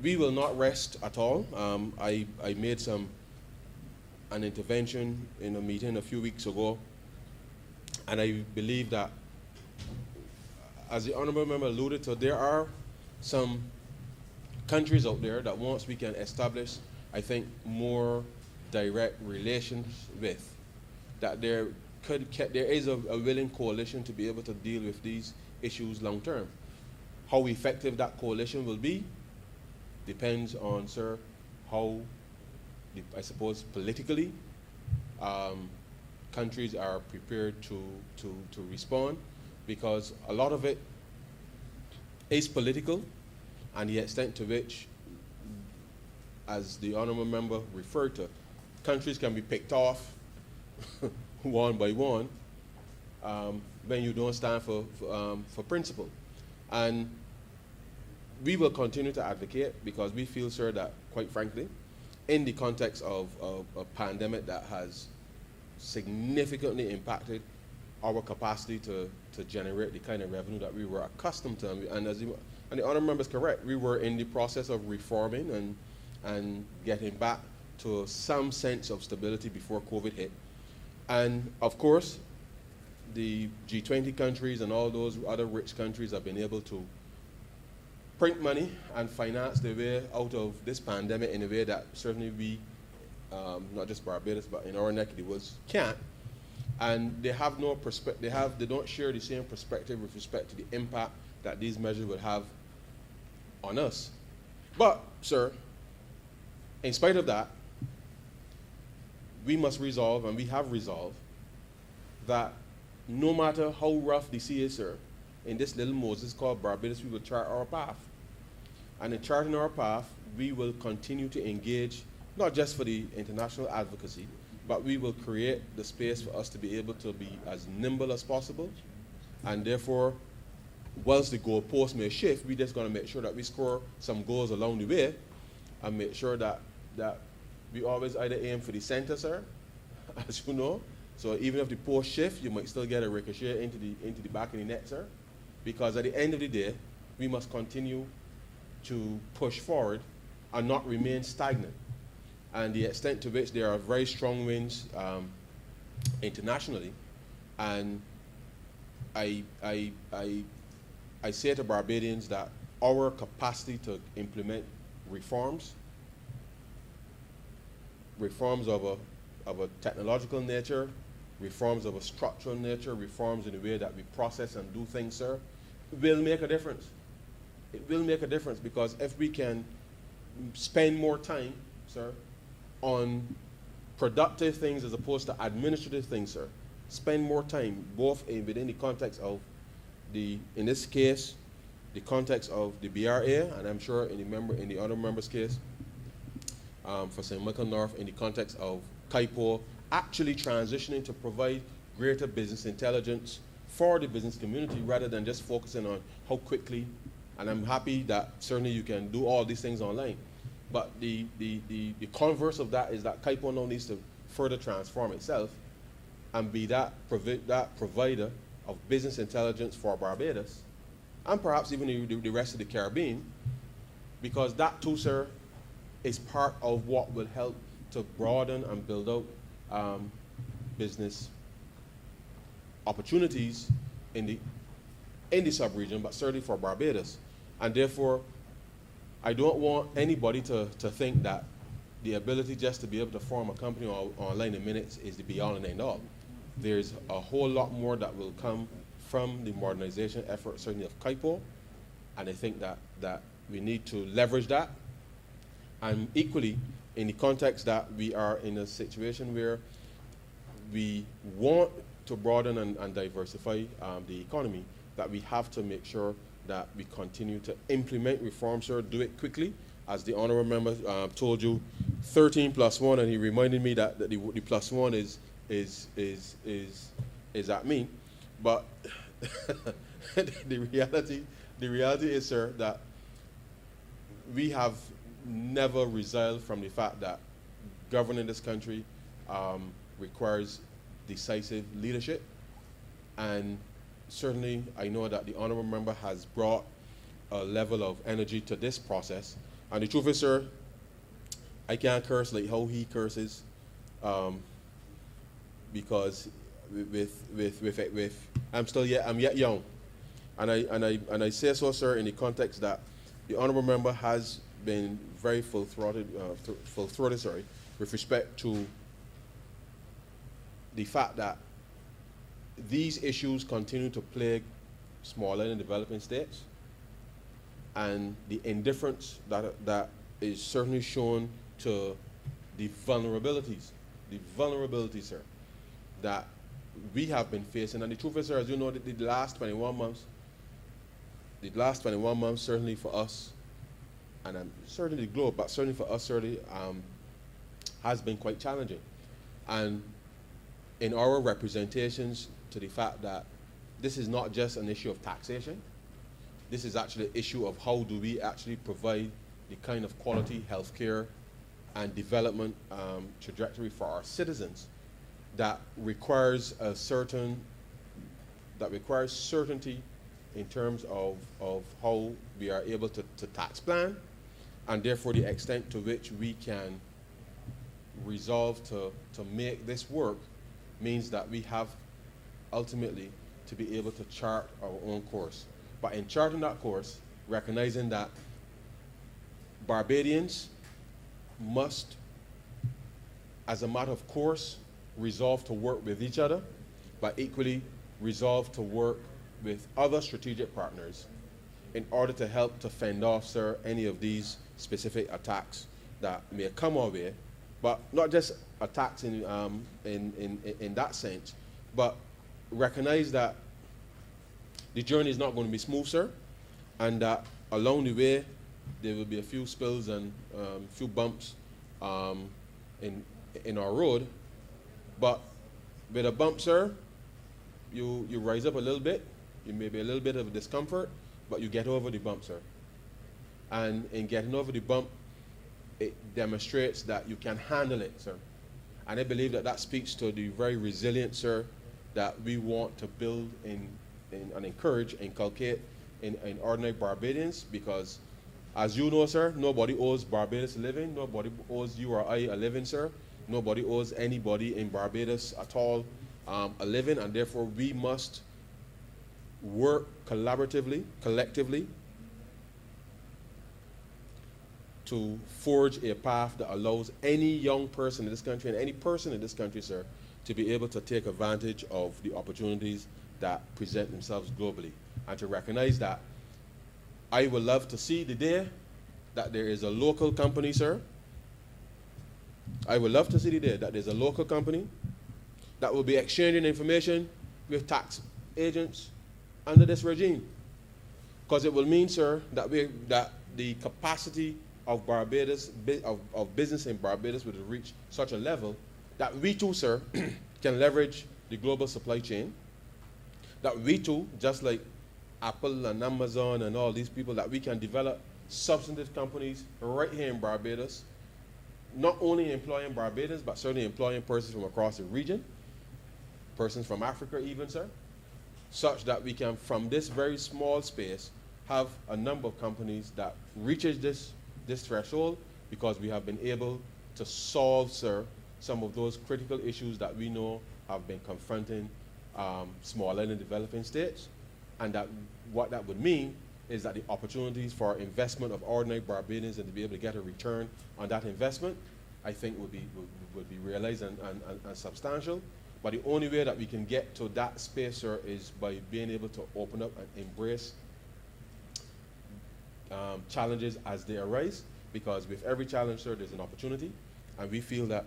we will not rest at all. I made an intervention in a meeting a few weeks ago, and I believe that, as the honourable member alluded to, there are some countries out there that once we can establish, I think, more direct relations with, that there is a willing coalition to be able to deal with these issues long term. How effective that coalition will be depends on, sir, how, I suppose, politically countries are prepared to respond, because a lot of it is political, and the extent to which, as the honourable member referred to, countries can be picked off one by one when you don't stand for principle. And we will continue to advocate, because we feel, sir, that, quite frankly, in the context of a pandemic that has significantly impacted our capacity to generate the kind of revenue that we were accustomed to, and the honourable member is correct, we were in the process of reforming and getting back to some sense of stability before COVID hit. And of course, the G20 countries and all those other rich countries have been able to print money and finance their way out of this pandemic in a way that certainly we, not just Barbados, but in our neck of the woods, can't. And they have no perspective, they don't share the same perspective with respect to the impact that these measures will have on us. But, sir, in spite of that, we must resolve, and we have resolved, that no matter how rough the sea is, sir, in this little Moses called Barbados, we will chart our path. And in charting our path, we will continue to engage, not just for the international advocacy, but we will create the space for us to be able to be as nimble as possible. And therefore, whilst the goalposts may shift, we're just going to make sure that we score some goals along the way, and make sure that we always either aim for the center, sir, as you know. So even if the post shift, you might still get a ricochet into the back of the net, sir. Because at the end of the day, we must continue to push forward and not remain stagnant. And the extent to which there are very strong winds internationally, and I say to Barbadians that our capacity to implement reforms of a technological nature, reforms of a structural nature, reforms in the way that we process and do things, sir, will make a difference. It will make a difference, because if we can spend more time, sir, on productive things as opposed to administrative things, sir, spend more time both within the context of in this case, the context of the BRA, and I'm sure in the other member's case, for St. Michael North, in the context of KIPO actually transitioning to provide greater business intelligence for the business community rather than just focusing on how quickly, and I'm happy that certainly you can do all these things online. But the converse of that is that KIPO now needs to further transform itself and be that provider of business intelligence for Barbados and perhaps even the rest of the Caribbean, because that too, sir, is part of what will help to broaden and build out business opportunities in the sub-region, but certainly for Barbados. And therefore, I don't want anybody to think that the ability just to be able to form a company online in minutes is the be-all and end-all. There's a whole lot more that will come from the modernization effort, certainly of KIPO, and I think that we need to leverage that. And equally, in the context that we are in a situation where we want to broaden and diversify the economy, that we have to make sure that we continue to implement reforms, sir, do it quickly. As the honourable member told you, 13 plus 1, and he reminded me that the plus 1 is at me. But the reality is, sir, that we have never resiled from the fact that governing this country requires decisive leadership. And certainly I know that the honourable member has brought a level of energy to this process. And the truth is, sir, I can't curse like how he curses, because I'm yet young, and I say so, sir, in the context that the honourable member has been very full-throated, with respect to the fact that these issues continue to plague small and developing states, and the indifference that is certainly shown to the vulnerabilities, sir, that we have been facing. And the truth is, sir, as you know, the last 21 months, certainly for us, and certainly the globe, but certainly for us, certainly has been quite challenging. And in our representations to the fact that this is not just an issue of taxation, this is actually an issue of how do we actually provide the kind of quality healthcare and development trajectory for our citizens that requires certainty in terms of how we are able to tax plan, and therefore the extent to which we can resolve to make this work means that we have ultimately to be able to chart our own course. But in charting that course, recognizing that Barbadians must, as a matter of course, resolve to work with each other, but equally resolve to work with other strategic partners in order to help to fend off, sir, any of these specific attacks that may come our way, but not just attacks in that sense, but recognize that the journey is not going to be smooth, sir, and that along the way there will be a few spills and a few bumps in our road. But with a bump, sir, you rise up a little bit. You may be a little bit of discomfort, but you get over the bump, sir. And in getting over the bump, it demonstrates that you can handle it, sir. And I believe that speaks to the very resilience, sir, that we want to build and encourage, inculcate in ordinary Barbadians, because as you know, sir, nobody owes Barbados a living. Nobody owes you or I a living, sir. Nobody owes anybody in Barbados at all a living, and therefore we must work collaboratively, collectively, to forge a path that allows any young person in this country and any person in this country, sir, to be able to take advantage of the opportunities that present themselves globally, and to recognize that I would love to see the day that there is a local company, sir. I would love to see the day that there's a local company that will be exchanging information with tax agents under this regime. Because it will mean, sir, that the capacity of Barbados, of business in Barbados would reach such a level that we too, sir, can leverage the global supply chain, that we too, just like Apple and Amazon and all these people, that we can develop substantive companies right here in Barbados, not only employing Barbadans, but certainly employing persons from across the region, persons from Africa even, sir, such that we can, from this very small space, have a number of companies that reaches this threshold, because we have been able to solve, sir, some of those critical issues that we know have been confronting smaller and developing states. And that what that would mean is that the opportunities for investment of ordinary Barbadians and to be able to get a return on that investment, I think would be realized and substantial. But the only way that we can get to that space, sir, is by being able to open up and embrace challenges as they arise, because with every challenge, sir, there's an opportunity. And we feel that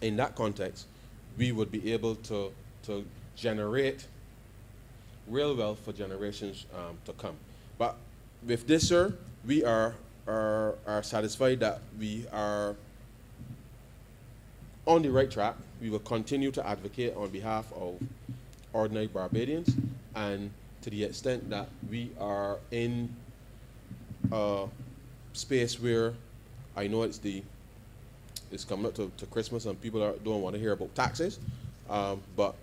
in that context, we would be able to generate real wealth for generations to come. But with this, sir, we are satisfied that we are on the right track. We will continue to advocate on behalf of ordinary Barbadians, and to the extent that we are in a space where I know it's coming up to Christmas and people don't want to hear about taxes, but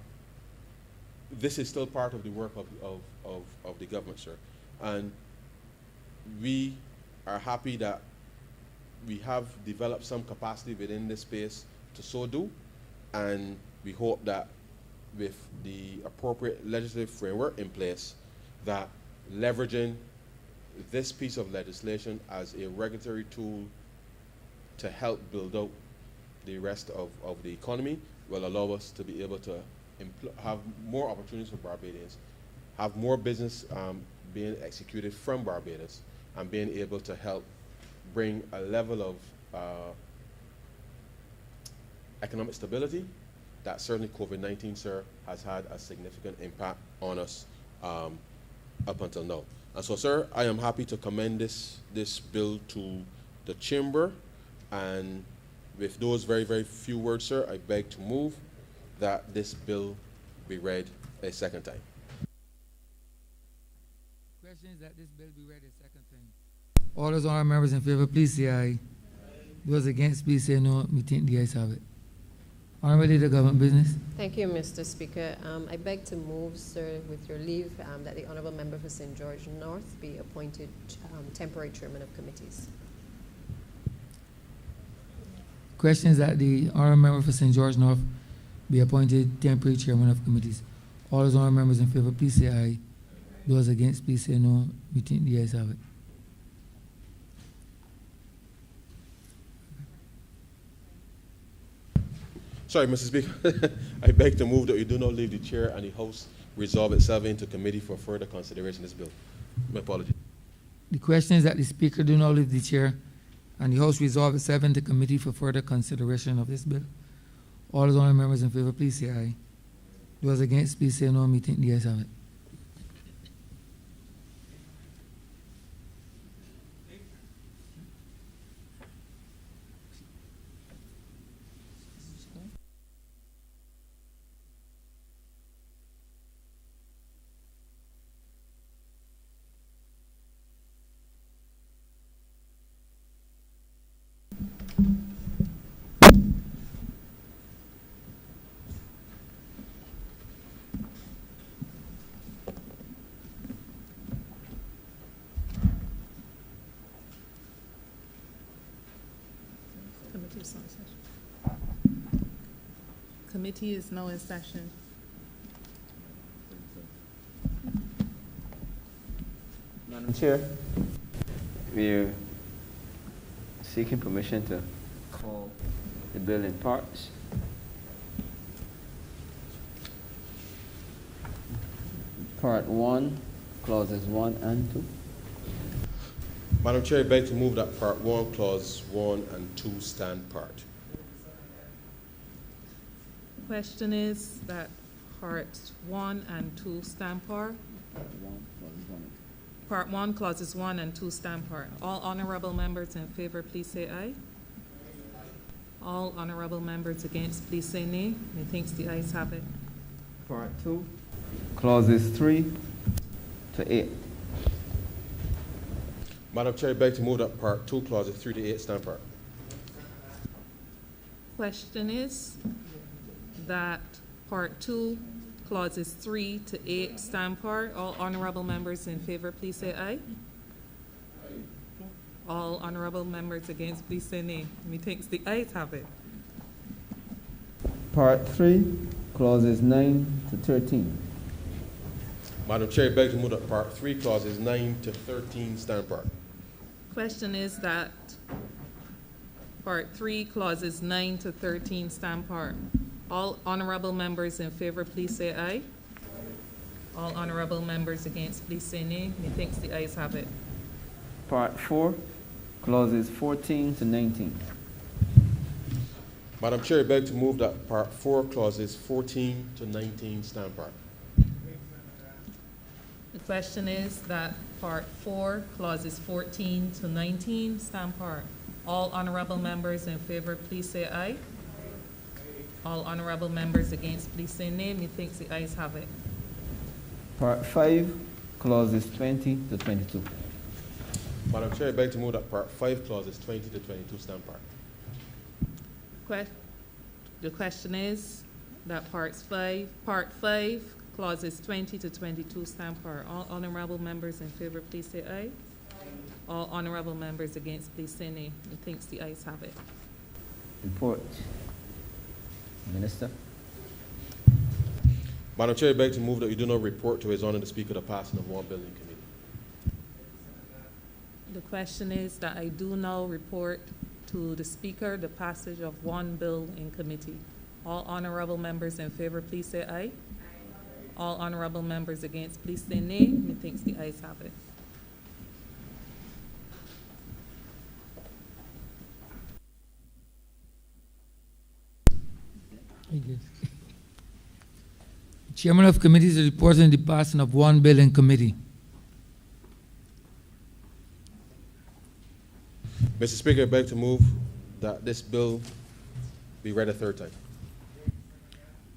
this is still part of the work of the government, sir. And we are happy that we have developed some capacity within this space to so do, and we hope that with the appropriate legislative framework in place, that leveraging this piece of legislation as a regulatory tool to help build out the rest of the economy will allow us to be able to have more opportunities for Barbadians, have more business being executed from Barbados, and being able to help bring a level of economic stability that certainly COVID-19, sir, has had a significant impact on us up until now. And so, sir, I am happy to commend this bill to the chamber, and with those very, very few words, sir, I beg to move that this bill be read a second time. Question is that this bill be read a second time. All those honorable members in favor, please say aye. Those against, please say no. Me think the ayes have it. Honorable Leader, Government Business. Thank you, Mr. Speaker. I beg to move, sir, with your leave, that the Honourable Member for St. George North be appointed temporary chairman of committees. Question is that the honorable member for St. George North be appointed temporary chairman of committees. All those honorable members in favor, please say aye. Those against, please say no. We think the ayes have it. Sorry, Mr. Speaker. I beg to move that we do not leave the chair and the House resolve itself into committee for further consideration of this bill. My apologies. The question is that the Speaker do not leave the chair and the House resolve itself into committee for further consideration of this bill. All those honorable members in favor, please say aye. Those against, please say no. Me think the ayes have it. Committee is now in session. Madam Chair, we're seeking permission to call the bill in parts. Part 1, clauses 1 and 2. Madam Chair, I beg to move that Part 1, Clause 1 and 2 stand part. Question is that Part 1 and 2 stand part. Part 1, clauses 1 and 2 stand part. All honorable members in favor, please say aye. All honorable members against, please say nay. Methinks the ayes have it. Part 2, clauses 3 to 8. Madam Chair, I beg to move that Part 2, clauses 3 to 8 stand part. Question is that Part 2, clauses 3 to 8 stand part. All honorable members in favor, please say aye. All honorable members against, please say nay. Methinks the ayes have it. Part 3, clauses 9 to 13. Madam Chair, I beg to move that Part 3, clauses 9 to 13 stand part. Question is that Part 3, clauses 9 to 13 stand part. All honorable members in favor, please say aye. All honorable members against, please say nay. Methinks the ayes have it. Part 4, clauses 14 to 19. Madam Chair, I beg to move that Part 4, clauses 14 to 19 stand part. The question is that Part 4, clauses 14 to 19 stand part. All honorable members in favor, please say aye. All honorable members against, please say nay. Methinks the ayes have it. Part 5, clauses 20 to 22. Madam Chair, I beg to move that Part 5, clauses 20 to 22 stand part. The question is that Part 5, clauses 20 to 22 stand part. All honorable members in favor, please say aye. All honorable members against, please say nay. Methinks the ayes have it. Report. Minister. Madam Chair, I beg to move that you do not report to His Honor the Speaker the passing of one bill in committee. The question is that I do now report to the Speaker the passage of one bill in committee. All honorable members in favor, please say aye. All honorable members against, please say nay. Methinks the ayes have it. Chairman of committees is reporting the passing of one bill in committee. Mr. Speaker, I beg to move that this bill be read a third time.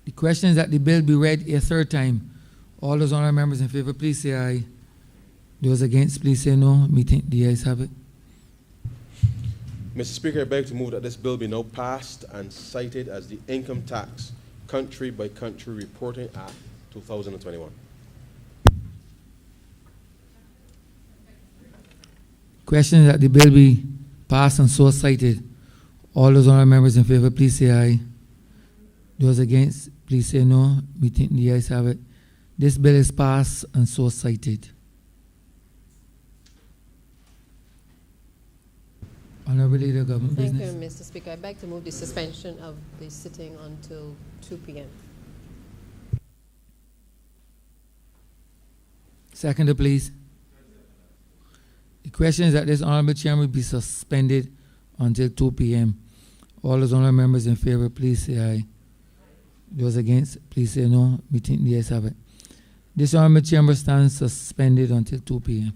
The question is that the bill be read a third time. All those honorable members in favor, please say aye. Those against, please say no. Methinks the ayes have it. Mr. Speaker, I beg to move that this bill be now passed and cited as the Income Tax Country by Country Reporting Act 2021. Question is that the bill be passed and so cited. All those honorable members in favor, please say aye. Those against, please say no. Methinks the ayes have it. This bill is passed and so cited. Honorable Leader of Government Thank you, Business. Mr. Speaker. I beg to move the suspension of the sitting until 2 p.m. Seconder, please. The question is that this honorable chairman be suspended until 2 p.m. All those honorable members in favor, please say aye. Those against, please say no. Methinks the ayes have it. This honorable chamber stands suspended until 2 p.m.